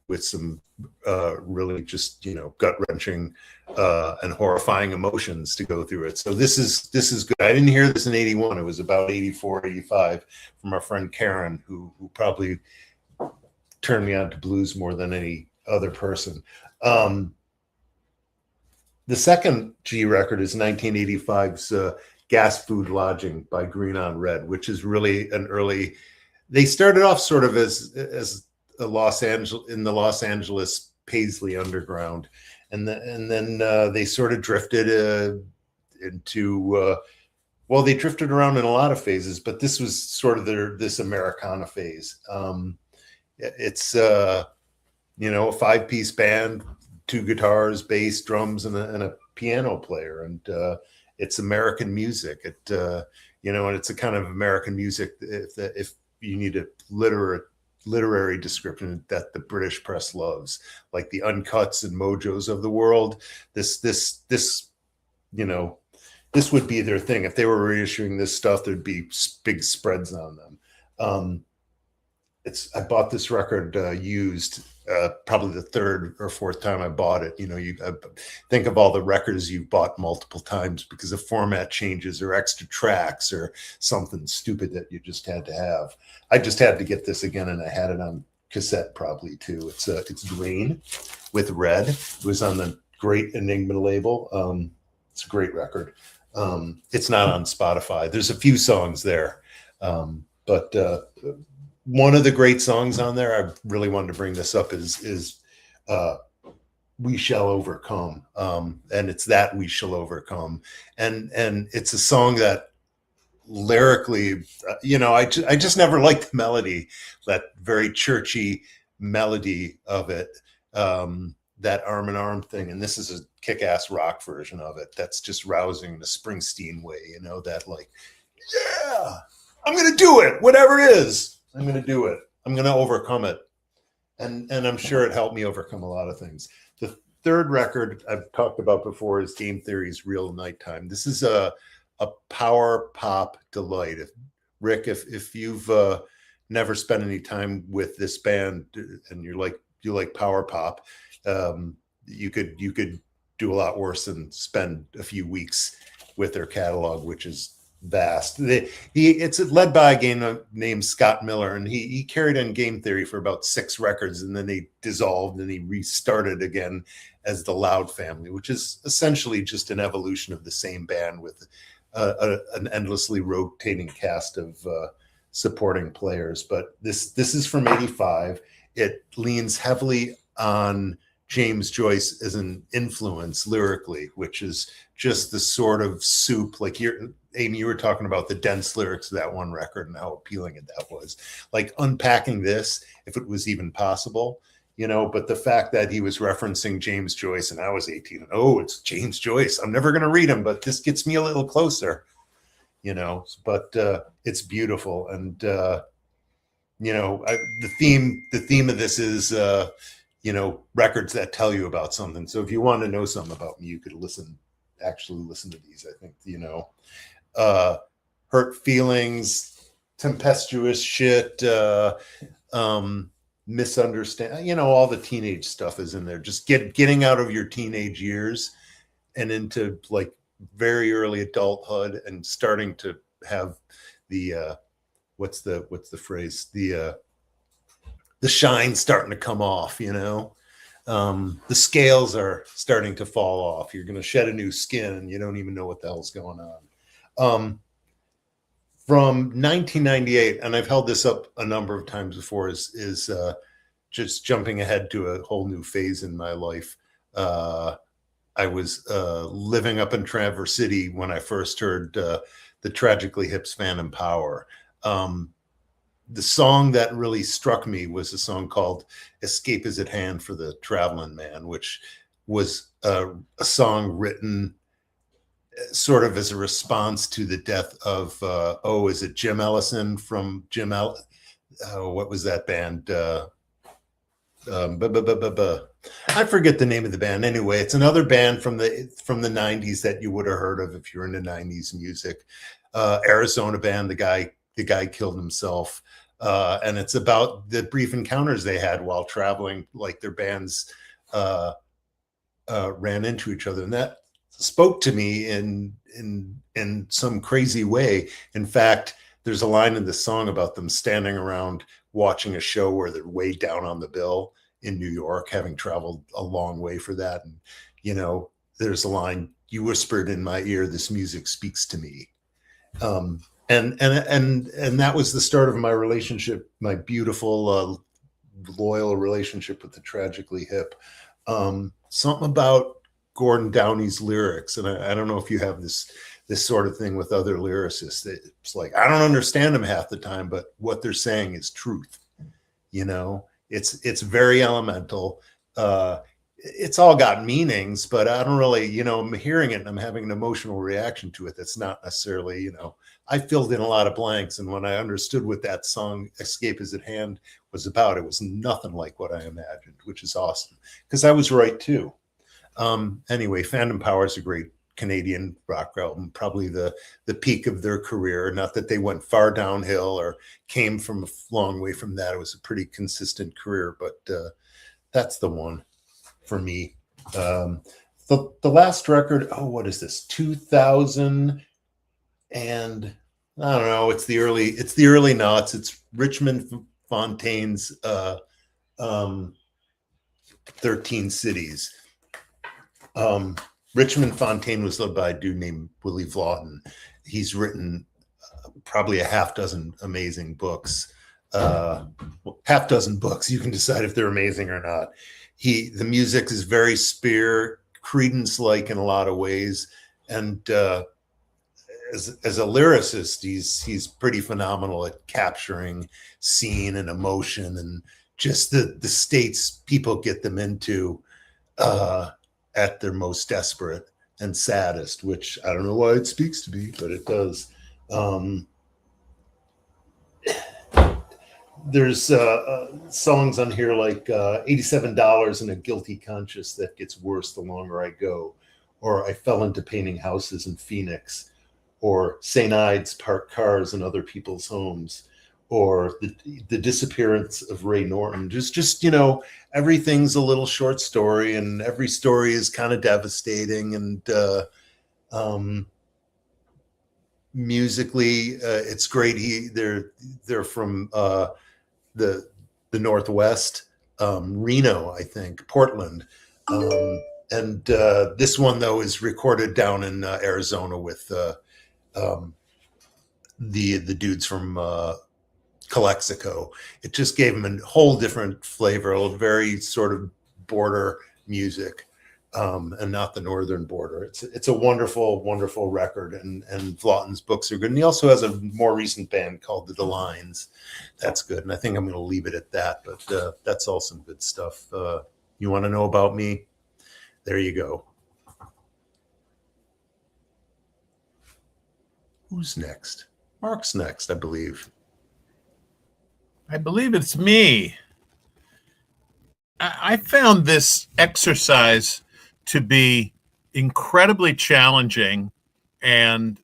with some really just gut-wrenching and horrifying emotions to go through it. So this is good. I didn't hear this in 81. It was about 84, 85 from our friend Karen, who probably turned me on to blues more than any other person. The second G record is 1985's Gas Food Lodging by Green on Red, which is really an early. They started off sort of as the Los Angeles Paisley underground, and then they sort of drifted into they drifted around in a lot of phases, but this was sort of this Americana phase. It's a 5-piece band, 2 guitars, bass, drums, and a piano player, and it's American music. And it's a kind of American music if you need a literary description that the British press loves, like the Uncuts and Mojos of the world. This would be their thing. If they were reissuing this stuff, there'd be big spreads on them. I bought this record used, probably the 3rd or 4th time I bought it. You think of all the records you've bought multiple times because of format changes or extra tracks or something stupid that you just had to have. I just had to get this again, and I had it on cassette probably too. It's green with red. It was on the great Enigma label. It's a great record. It's not on Spotify. There's a few songs there, but one of the great songs on there, I really wanted to bring this up, is We Shall Overcome. And it's that We Shall Overcome. And it's a song that lyrically, I just never liked the melody, that very churchy melody of it, that arm in arm thing. And this is a kick-ass rock version of it that's just rousing the Springsteen way, that like, yeah, I'm going to do it, whatever it is. I'm going to do it. I'm going to overcome it. and I'm sure it helped me overcome a lot of things. The third record I've talked about before is Game Theory's Real Nighttime. This is a power pop delight. Rick, if you've never spent any time with this band and you like power pop, you could do a lot worse than spend a few weeks with their catalog, which is vast. It's led by a guy named Scott Miller, and he carried on Game Theory for about 6 records, and then they dissolved and he restarted again as the Loud Family, which is essentially just an evolution of the same band with an endlessly rotating cast of supporting players. But this is from '85. It leans heavily on James Joyce as an influence lyrically, which is just the sort of soup, like Amy, you were talking about the dense lyrics of that one record and how appealing that was. Like unpacking this, if it was even possible, but the fact that he was referencing James Joyce and I was 18 and, oh, it's James Joyce. I'm never going to read him, but this gets me a little closer, but it's beautiful. And, the theme of this is, records that tell you about something. So if you want to know something about me, you could actually listen to these. I think, hurt feelings, tempestuous shit, misunderstand, all the teenage stuff is in there. Just getting out of your teenage years and into like very early adulthood and starting to have the what's the phrase, the shine starting to come off, the scales are starting to fall off. You're going to shed a new skin and you don't even know what the hell's going on. From 1998, and I've held this up a number of times before, is just jumping ahead to a whole new phase in my life. I was living up in Traverse City when I first heard the Tragically Hip's Phantom Power. The song that really struck me was a song called Escape Is at Hand for the Traveling Man, which was a song written sort of as a response to the death of, is it Jim Ellison from what was that band? I forget the name of the band. Anyway, it's another band from the 90s that you would have heard of if you're into 90s music. Arizona band, the guy killed himself. And it's about the brief encounters they had while traveling, like their bands ran into each other. And that spoke to me in some crazy way. In fact, there's a line in the song about them standing around watching a show where they're way down on the bill in New York, having traveled a long way for that. And, there's a line, "You whispered in my ear, this music speaks to me." And that was the start of my relationship, my beautiful, loyal relationship with the Tragically Hip. Something about Gordon Downey's lyrics, and I don't know if you have this sort of thing with other lyricists. It's like, I don't understand them half the time, but what they're saying is truth. It's very elemental. It's all got meanings, but I don't really, I'm hearing it and I'm having an emotional reaction to it. That's not necessarily, I filled in a lot of blanks. And when I understood what that song Escape Is at Hand was about, it was nothing like what I imagined, which is awesome because I was right too. Anyway, Phantom Power is a great Canadian rock album, probably the peak of their career. Not that they went far downhill or came from a long way from that. It was a pretty consistent career, but that's the one for me. The last record, what is this? 2000 and I don't know. It's the early noughts. It's Richmond Fontaine's 13 Cities. Richmond Fontaine was led by a dude named Willie Vlaughton. He's written probably a half dozen amazing books. Half dozen books. You can decide if they're amazing or not. The music is very Spear, Creedence-like in a lot of ways, and as a lyricist, he's pretty phenomenal at capturing scene and emotion and just the states people get them into at their most desperate and saddest, which I don't know why it speaks to me, but it does. there's songs on here like $87 and a guilty conscience that gets worse the longer I go, or I fell into painting houses in Phoenix, or St. Ides parked cars in other people's homes, or the disappearance of Ray Norton. Just everything's a little short story, and every story is kind of devastating. And musically, it's great. They're from the Northwest, Reno, I think, Portland. And this one though is recorded down in Arizona with the dudes from Calexico. It just gave them a whole different flavor, a very sort of border music, and not the northern border. It's a wonderful, wonderful record, and Vlaughton's books are good. And he also has a more recent band called the Delines. That's good, and I think I'm going to leave it at that. But that's all some good stuff. You want to know about me? There you go. Who's next? Mark's next, I believe. I believe it's me. I found this exercise to be incredibly challenging, and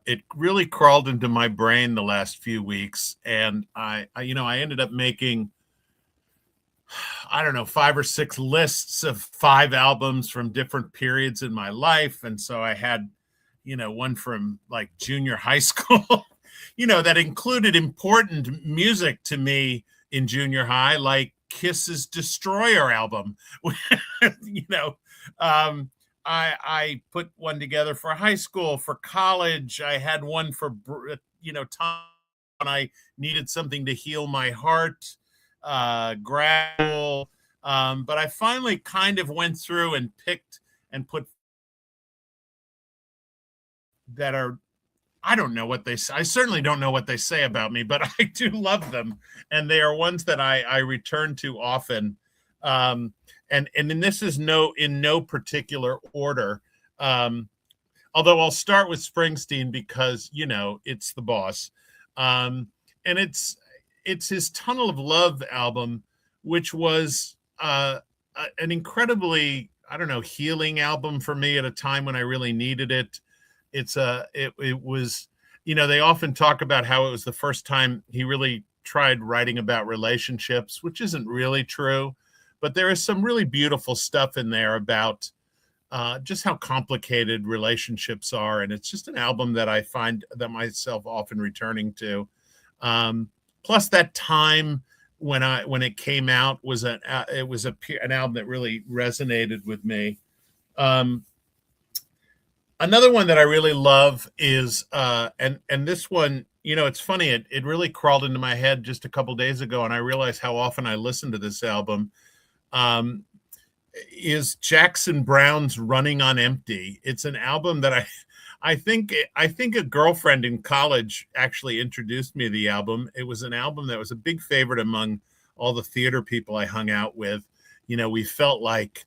it really crawled into my brain the last few weeks. And I ended up making, I don't know, 5 or 6 lists of 5 albums from different periods in my life. And so I had, one from like junior high school, that included important music to me in junior high, like Kiss's Destroyer album. I put one together for high school, for college. I had one for, time when I needed something to heal my heart, gradual. But I finally kind of went through and picked and put that are, I don't know what they say. I certainly don't know what they say about me, but I do love them. And they are ones that I return to often. And this is in no particular order. Although I'll start with Springsteen because, it's the boss. And it's his Tunnel of Love album, which was an incredibly, healing album for me at a time when I really needed it. It was, they often talk about how it was the first time he really tried writing about relationships, which isn't really true, but there is some really beautiful stuff in there about just how complicated relationships are. And it's just an album that I find that myself often returning to. Plus that time when it came out was an album that really resonated with me. Another one that I really love is, and this one, it's funny, it really crawled into my head just a couple days ago, and I realized how often I listen to this album, is Jackson Browne's Running on Empty. It's an album that I think a girlfriend in college actually introduced me to the album. It was an album that was a big favorite among all the theater people I hung out with. We felt like,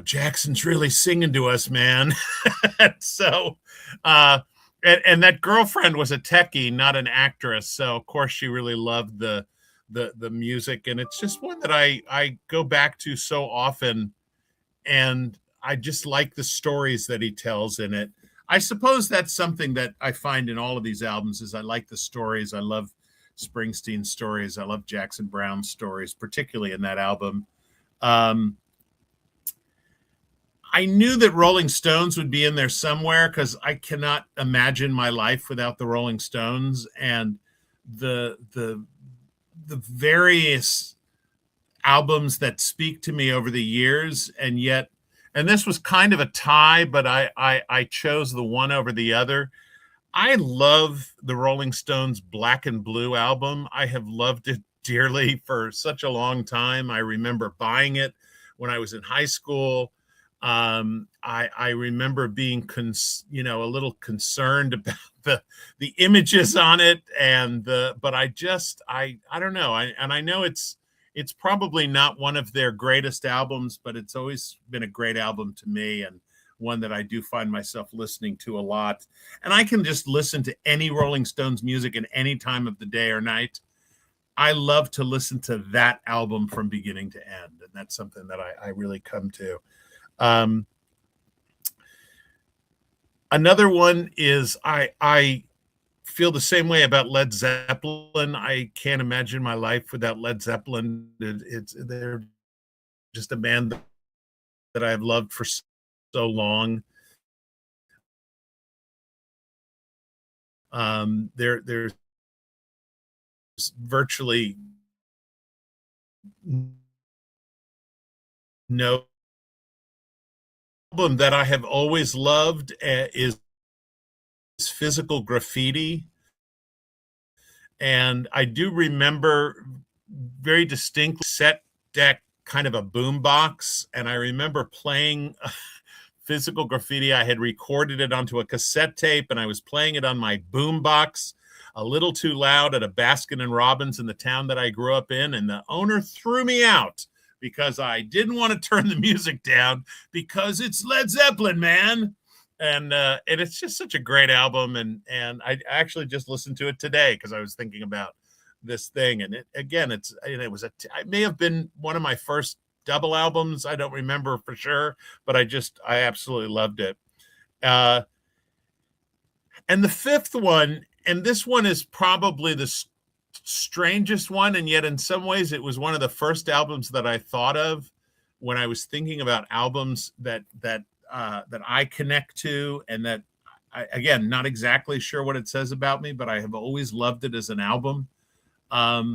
Jackson's really singing to us, man. So, and that girlfriend was a techie, not an actress. So of course she really loved the music. And it's just one that I go back to so often. And I just like the stories that he tells in it. I suppose that's something that I find in all of these albums is I like the stories. I love Springsteen's stories. I love Jackson Browne's stories, particularly in that album. I knew that Rolling Stones would be in there somewhere because I cannot imagine my life without the Rolling Stones and the various albums that speak to me over the years. And this was kind of a tie, but I chose the one over the other. I love the Rolling Stones Black and Blue album. I have loved it dearly for such a long time. I remember buying it when I was in high school. I remember being, a little concerned about the images on it, but I don't know. I know it's probably not one of their greatest albums, but it's always been a great album to me and one that I do find myself listening to a lot. And I can just listen to any Rolling Stones music at any time of the day or night. I love to listen to that album from beginning to end, and that's something that I really come to. Another one is I feel the same way about Led Zeppelin. I can't imagine my life without Led Zeppelin. They're just a band that I've loved for so long. There's virtually no album that I have always loved is Physical Graffiti. And I do remember very distinctly set deck, kind of a boombox, and I remember playing Physical Graffiti. I had recorded it onto a cassette tape, and I was playing it on my boombox a little too loud at a Baskin and Robbins in the town that I grew up in, and the owner threw me out because I didn't want to turn the music down because it's Led Zeppelin, man. And it's just such a great album, and I actually just listened to it today because I was thinking about this thing. And it may have been one of my first double albums. I don't remember for sure, but I absolutely loved it. And the fifth one, and this one is probably the strangest one, and yet in some ways it was one of the first albums that I thought of when I was thinking about albums that I connect to, and that again, not exactly sure what it says about me, but I have always loved it as an album. I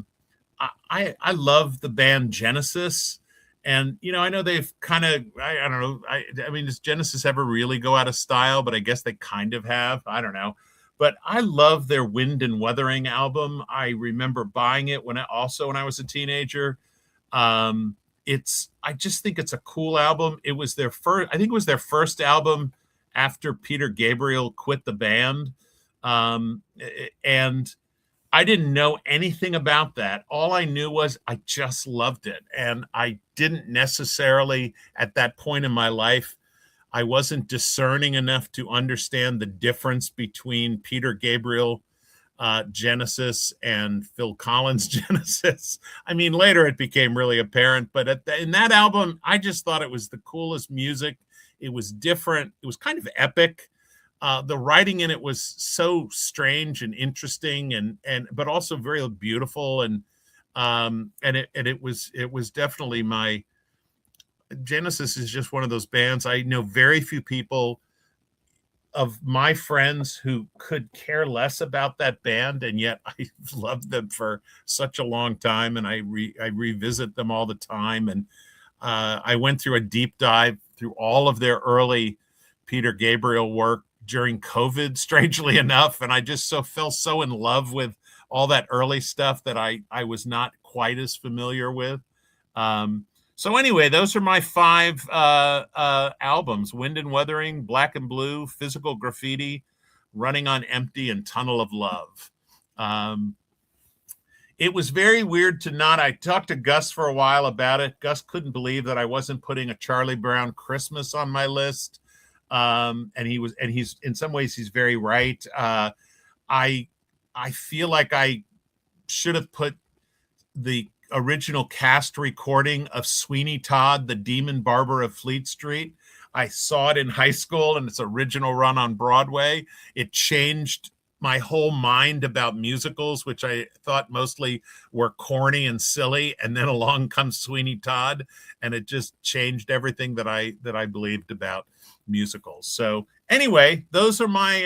love the band Genesis, and I know they've kind of I don't know. I mean, does Genesis ever really go out of style? But I guess they kind of have. I don't know. But I love their Wind and Wuthering album. I remember buying it when I was a teenager. I just think it's a cool album. It was their first, I think it was their first album after Peter Gabriel quit the band. And I didn't know anything about that. All I knew was I just loved it. And I didn't necessarily, at that point in my life, I wasn't discerning enough to understand the difference between Peter Gabriel Genesis and Phil Collins Genesis. I mean, later it became really apparent, but in that album, I just thought it was the coolest music. It was different. It was kind of epic. The writing in it was so strange and interesting, and but also very beautiful. And it was definitely my Genesis is just one of those bands. I know very few people of my friends who could care less about that band, and yet I've loved them for such a long time, and I revisit them all the time. And I went through a deep dive through all of their early Peter Gabriel work during COVID, strangely enough, and I just fell so in love with all that early stuff that I was not quite as familiar with. So anyway, those are my 5 albums: Wind and Wuthering, Black and Blue, Physical Graffiti, Running on Empty, and Tunnel of Love. It was very weird to not. I talked to Gus for a while about it. Gus couldn't believe that I wasn't putting a Charlie Brown Christmas on my list. And he's in some ways he's very right. I feel like I should have put the original cast recording of Sweeney Todd, the Demon Barber of Fleet Street. I saw it in high school in its original run on Broadway. It changed my whole mind about musicals, which I thought mostly were corny and silly. And then along comes Sweeney Todd, and it just changed everything that I believed about musicals. So anyway, those are my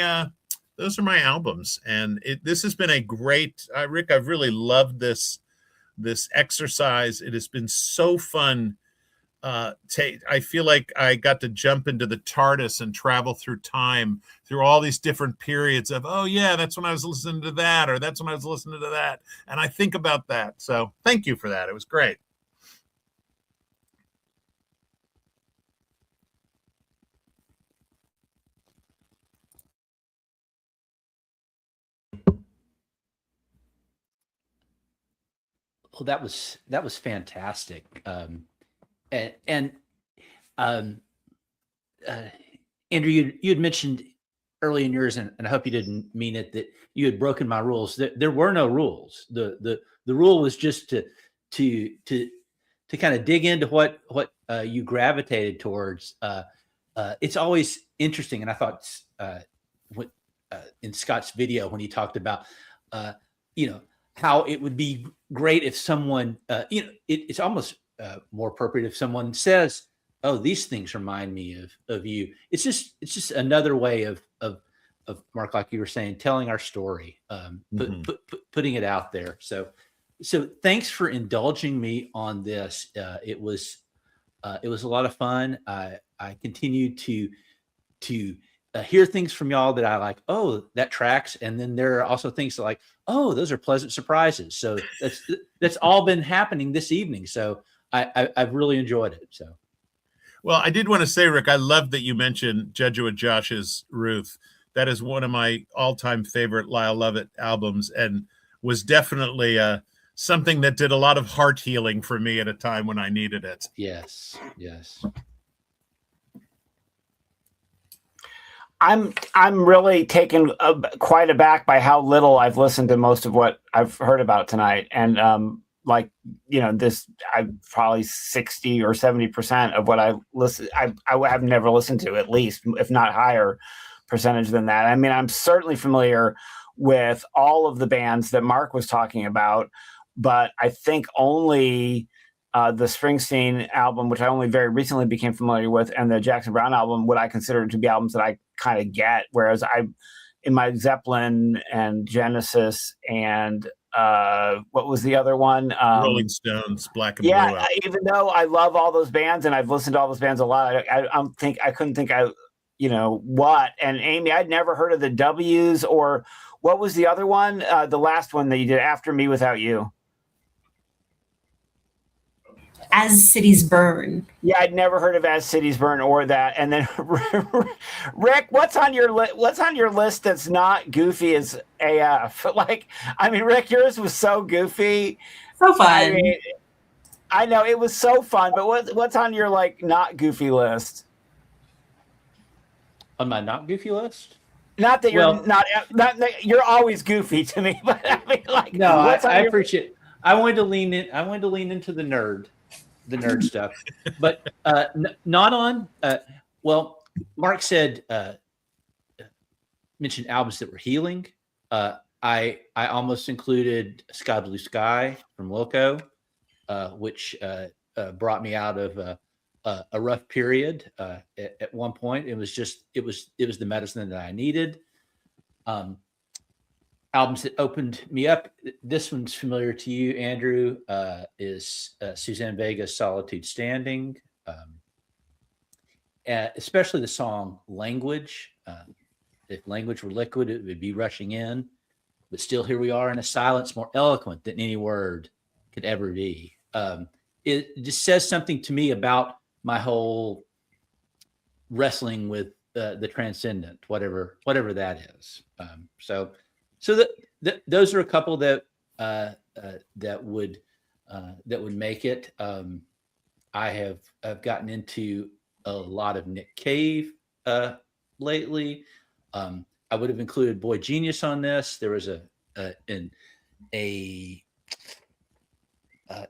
albums, and this has been a great, Rick, I've really loved this exercise. It has been so fun. I feel like I got to jump into the TARDIS and travel through time, through all these different periods of, oh yeah, that's when I was listening to that, or that's when I was listening to that. And I think about that. So thank you for that. It was great. Well, that was fantastic. Andrew, you had mentioned early in yours, and I hope you didn't mean it, that you had broken my rules. There were no rules. The rule was just to kind of dig into what you gravitated towards. It's always interesting, and I thought in Scott's video when he talked about how it would be great if someone it's almost more appropriate if someone says, "Oh, these things remind me of you." It's just another way of Mark, like you were saying, telling our story, putting it out there. So thanks for indulging me on this. It was a lot of fun. I continue to hear things from y'all that I like. Oh, that tracks. And then there are also things that like, oh, those are pleasant surprises. So that's all been happening this evening. So I've really enjoyed it. So. Well, I did want to say, Rick, I love that you mentioned Jesuit Josh's Ruth. That is one of my all-time favorite Lyle Lovett albums, and was definitely something that did a lot of heart healing for me at a time when I needed it. Yes. I'm really taken quite aback by how little I've listened to most of what I've heard about tonight, and this I'm probably 60 or 70% of what I have never listened to, at least, if not higher percentage than that. I mean, I'm certainly familiar with all of the bands that Mark was talking about, but I think only the Springsteen album, which I only very recently became familiar with, and the Jackson Browne album, would I consider to be albums that I kind of get. Whereas in my Zeppelin and Genesis and what was the other one? Rolling Stones, Black and Blue. Yeah, even though I love all those bands and I've listened to all those bands a lot, I couldn't think what. And Amy, I'd never heard of the W's, or what was the other one? The last one that you did, After Me Without You. As Cities Burn. Yeah, I'd never heard of As Cities Burn or that. And then Rick, what's on your list that's not goofy as AF? Like, I mean, Rick, yours was so goofy. So fun. I mean, I know it was so fun, but what's on your not goofy list? On my not goofy list? Not that you're not you're always goofy to me, but I mean, no, I appreciate it. I wanted to lean into the nerd stuff, but not on. Mark said mentioned albums that were healing. I almost included Sky Blue Sky from Wilco, which brought me out of a rough period at one point. It was the medicine that I needed. Albums that opened me up. This one's familiar to you, Andrew, is Suzanne Vega's Solitude Standing, especially the song Language. If language were liquid, it would be rushing in, but still here we are in a silence more eloquent than any word could ever be. It just says something to me about my whole wrestling with the transcendent, whatever that is. So those are a couple that would make it. I've gotten into a lot of Nick Cave lately. I would have included Boy Genius on this. There was a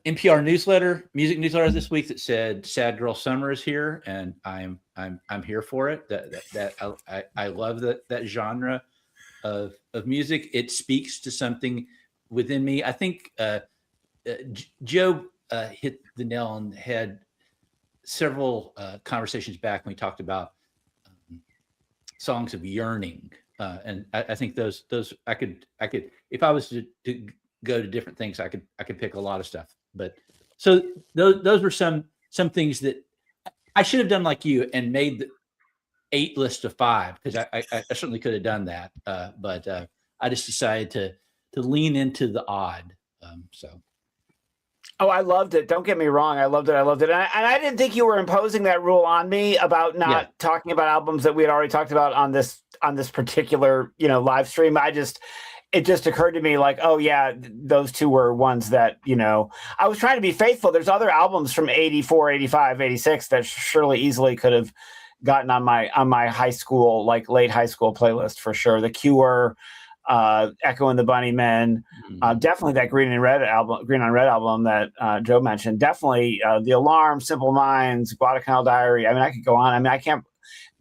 NPR music newsletter this week that said "Sad Girl Summer" is here, and I'm here for it. I love that genre of music. It speaks to something within me. I think Joe hit the nail on the head several conversations back when we talked about songs of yearning, and I think those I could if I was to go to different things, I could pick a lot of stuff. But so those were some things that I should have done like you and made the 8 list of 5, because I certainly could have done that. But I just decided to lean into the odd. Oh, I loved it. Don't get me wrong. I loved it. And I didn't think you were imposing that rule on me about not talking about albums that we had already talked about on this particular, live stream. It just occurred to me like, oh yeah, those 2 were ones that, I was trying to be faithful. There's other albums from 84, 85, 86 that surely easily could have gotten on my high school, like late high school playlist for sure. The Cure, Echo and the Bunnymen, definitely that Green on Red album that Joe mentioned. Definitely The Alarm, Simple Minds, Guadalcanal Diary. I mean, I could go on. I mean, I can't.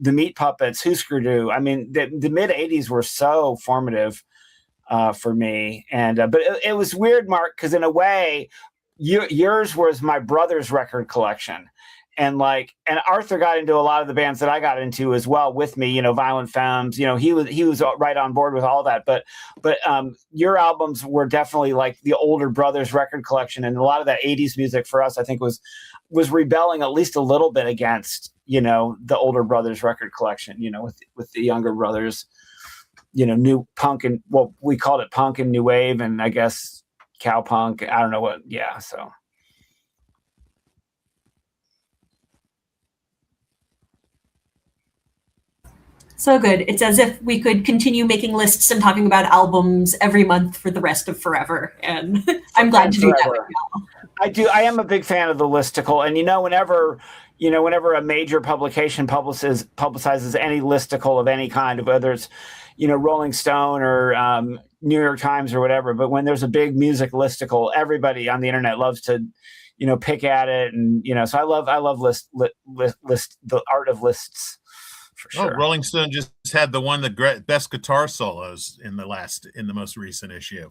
The Meat Puppets, Husker Du. I mean, the mid '80s were so formative for me, and but it was weird, Mark, because in a way, yours was my brother's record collection. And Arthur got into a lot of the bands that I got into as well with me, you know, Violent Femmes, you know, he was right on board with all that. But your albums were definitely like the older brothers record collection. And a lot of that 80s music for us, I think was rebelling at least a little bit against, you know, the older brothers record collection, you know, with the younger brothers, you know, new punk and we called it punk and new wave and I guess cowpunk. I don't know what. Yeah. So. So good. It's as if we could continue making lists and talking about albums every month for the rest of forever. And I'm glad to do that with y'all. I do. I am a big fan of the listicle. And, whenever a major publication publicizes any listicle of any kind, whether it's, Rolling Stone or New York Times or whatever, but when there's a big music listicle, everybody on the internet loves to, pick at it. And, so I love list the art of lists. For sure. Oh, Rolling Stone just had the one the best guitar solos in the most recent issue.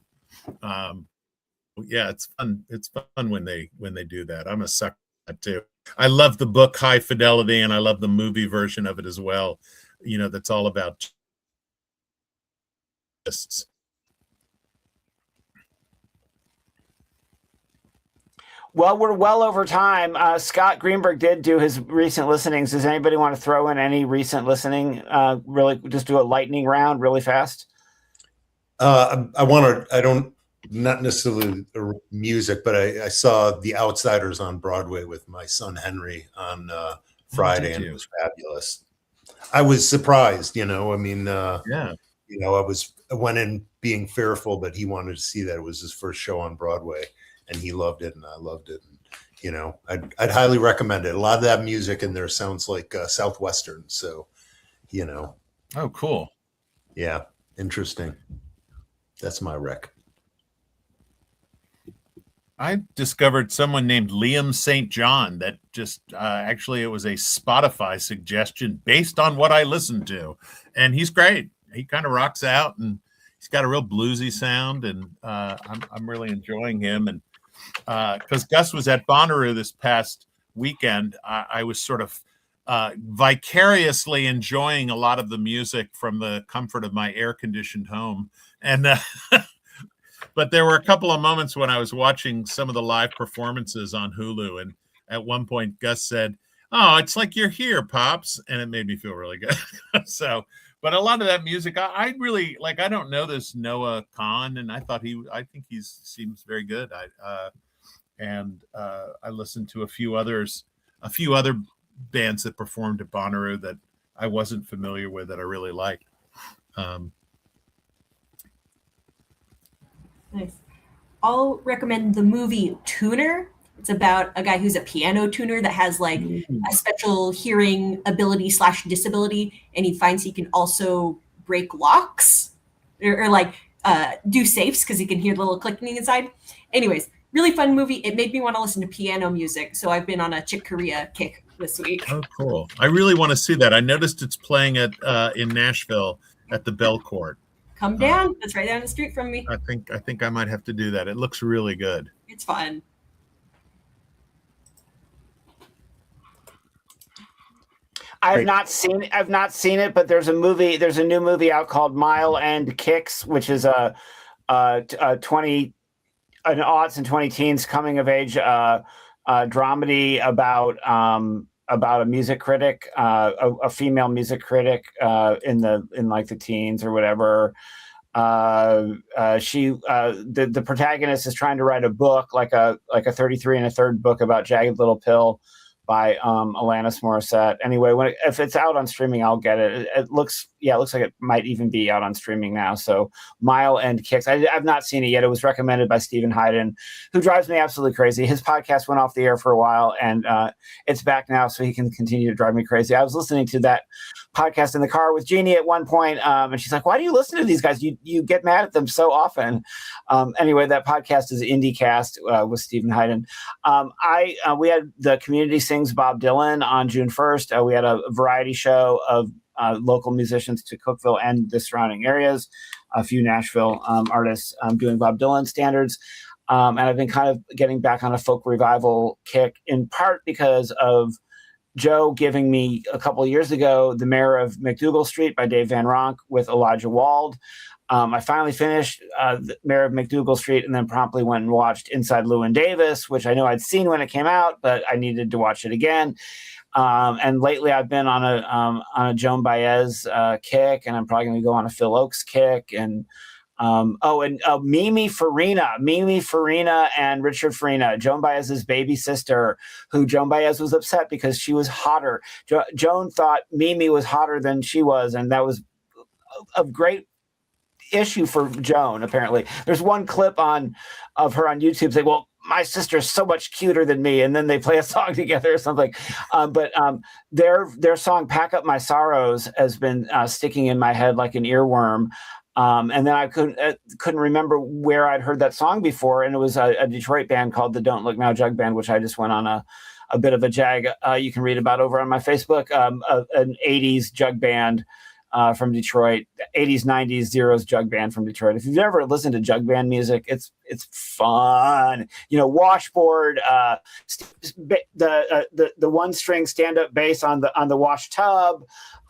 Yeah, it's fun. It's fun when they do that. I'm a sucker too. I love the book High Fidelity, and I love the movie version of it as well. That's all about lists. Well, we're well over time. Scott Greenberg did do his recent listenings. Does anybody want to throw in any recent listening? Really, just do a lightning round really fast. I don't, not necessarily music, but I saw The Outsiders on Broadway with my son Henry on Friday, and it was fabulous. I was surprised, yeah. I went in being fearful, but he wanted to see that. It was his first show on Broadway. And he loved it, and I loved it. And, I'd highly recommend it. A lot of that music in there sounds like Southwestern. So, Oh, cool. Yeah, interesting. That's my rec. I discovered someone named Liam St. John that just actually it was a Spotify suggestion based on what I listened to. And he's great. He kind of rocks out, and he's got a real bluesy sound, and I'm really enjoying him. And because Gus was at Bonnaroo this past weekend, I was sort of vicariously enjoying a lot of the music from the comfort of my air-conditioned home. And but there were a couple of moments when I was watching some of the live performances on Hulu, and at one point Gus said, "Oh, it's like you're here, Pops," and it made me feel really good. But a lot of that music, I really like. I don't know this Noah Kahn, and I think he seems very good. I listened to a few other bands that performed at Bonnaroo that I wasn't familiar with that I really liked. Nice. I'll recommend the movie Tuner. It's about a guy who's a piano tuner that has like a special hearing ability / disability, and he finds he can also break locks or do safes because he can hear the little clicking inside. Anyways, really fun movie. It made me want to listen to piano music, so I've been on a Chick Corea kick this week. Oh, cool! I really want to see that. I noticed it's playing at in Nashville at the Belcourt. Come down. That's right down the street from me. I think I might have to do that. It looks really good. It's fun. I've not seen it, but there's a new movie out called Mile End Kicks, which is an aughts and 20 teens coming of age dramedy about a music critic, a female music critic in the teens or whatever. The protagonist is trying to write a book, like a 33 and a third book about Jagged Little Pill. by Alanis Morissette. Anyway, if it's out on streaming, I'll get it. It looks like it might even be out on streaming now. So Mile End Kicks. I've not seen it yet. It was recommended by Stephen Hayden, who drives me absolutely crazy. His podcast went off the air for a while, and it's back now, so he can continue to drive me crazy. I was listening to that podcast in the car with Jeannie at one point, and she's like, "Why do you listen to these guys? You get mad at them so often." Anyway, that podcast is IndieCast with Stephen Hayden. We had the Community Sings Bob Dylan on June 1st. We had a variety show of local musicians to Cookeville and the surrounding areas, a few Nashville artists doing Bob Dylan standards. And I've been kind of getting back on a folk revival kick, in part because of Joe giving me a couple of years ago The Mayor of McDougal Street by Dave Van Ronk with Elijah Wald. I finally finished The Mayor of McDougal Street and then promptly went and watched Inside Llewyn Davis, which I know I'd seen when it came out, but I needed to watch it again. And lately I've been on a Joan Baez kick, and I'm probably going to go on a Phil Oakes kick. And Mimi Farina and Richard Farina, Joan Baez's baby sister, who Joan Baez was upset because she was hotter. Joan thought Mimi was hotter than she was, and that was a great issue for Joan. Apparently, there's one clip of her on YouTube saying, "Well, my sister's so much cuter than me," and then they play a song together or something. But their song "Pack Up My Sorrows" has been sticking in my head like an earworm. And then I couldn't remember where I'd heard that song before, and it was a Detroit band called the Don't Look Now Jug Band, which I just went on a bit of a jag. You can read about over on my Facebook. An 80s jug band from Detroit, 80s, 90s, zeros jug band from Detroit. If you've never listened to jug band music, it's fun. Washboard, the one string stand up bass on the wash tub,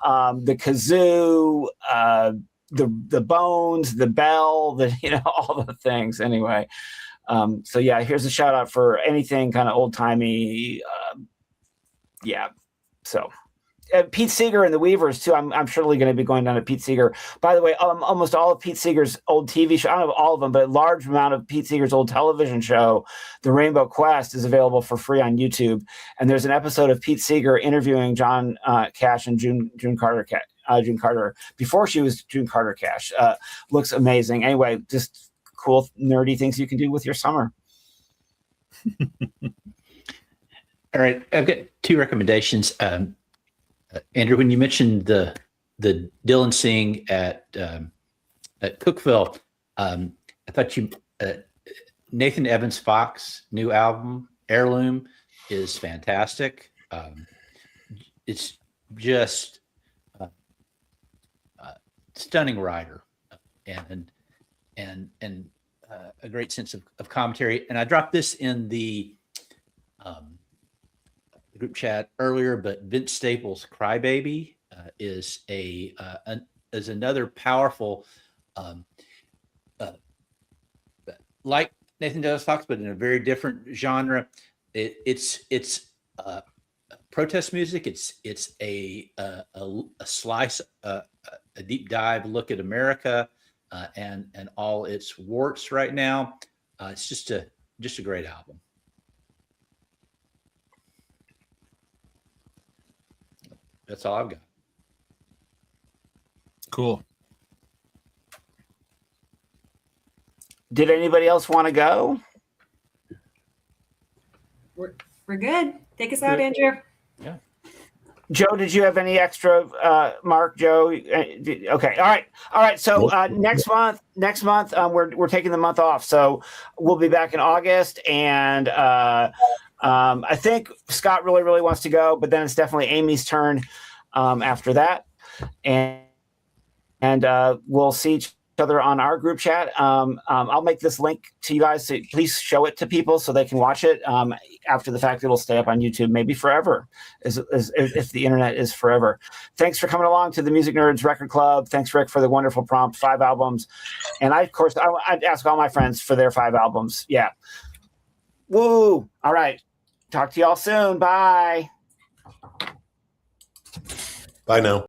the kazoo, the bones, the bell, all the things. Anyway, so yeah, here's a shout out for anything kind of old timey. So. Pete Seeger and the Weavers too. I'm surely going to be going down to Pete Seeger. By the way, almost all of Pete Seeger's old TV show, I don't know all of them, but a large amount of Pete Seeger's old television show, The Rainbow Quest, is available for free on YouTube. And there's an episode of Pete Seeger interviewing John Cash and June Carter. June Carter before she was June Carter Cash. Looks amazing. Anyway, just cool nerdy things you can do with your summer. All right, I've got two recommendations. Andrew, when you mentioned the Dylan Sing at Cookeville, I thought Nathan Evans Fox new album Heirloom is fantastic. It's just stunning writer and a great sense of commentary. And I dropped this in the group chat earlier, but Vince Staples' "Crybaby" is another powerful, like Nathan Evans Fox, but in a very different genre. It's protest music. It's a slice, a deep dive look at America and all its warts right now. It's just a great album. That's all I've got. Cool. Did anybody else want to go? We're good. Take us out, Andrew. Yeah. Joe, did you have any extra? Mark, Joe. Okay. All right. So next month, we're taking the month off. So we'll be back in August, and I think Scott really wants to go, but then it's definitely Amy's turn after that, and we'll see each other on our group chat. I'll make this link to you guys, so please show it to people so they can watch it. After the fact, it'll stay up on YouTube maybe forever, if the internet is forever. Thanks for coming along to the Music Nerds Record Club. Thanks, Rick, for the wonderful prompt, 5 albums. And I'd ask all my friends for their 5 albums. Yeah. Woo. All right. Talk to y'all soon. Bye. Bye now.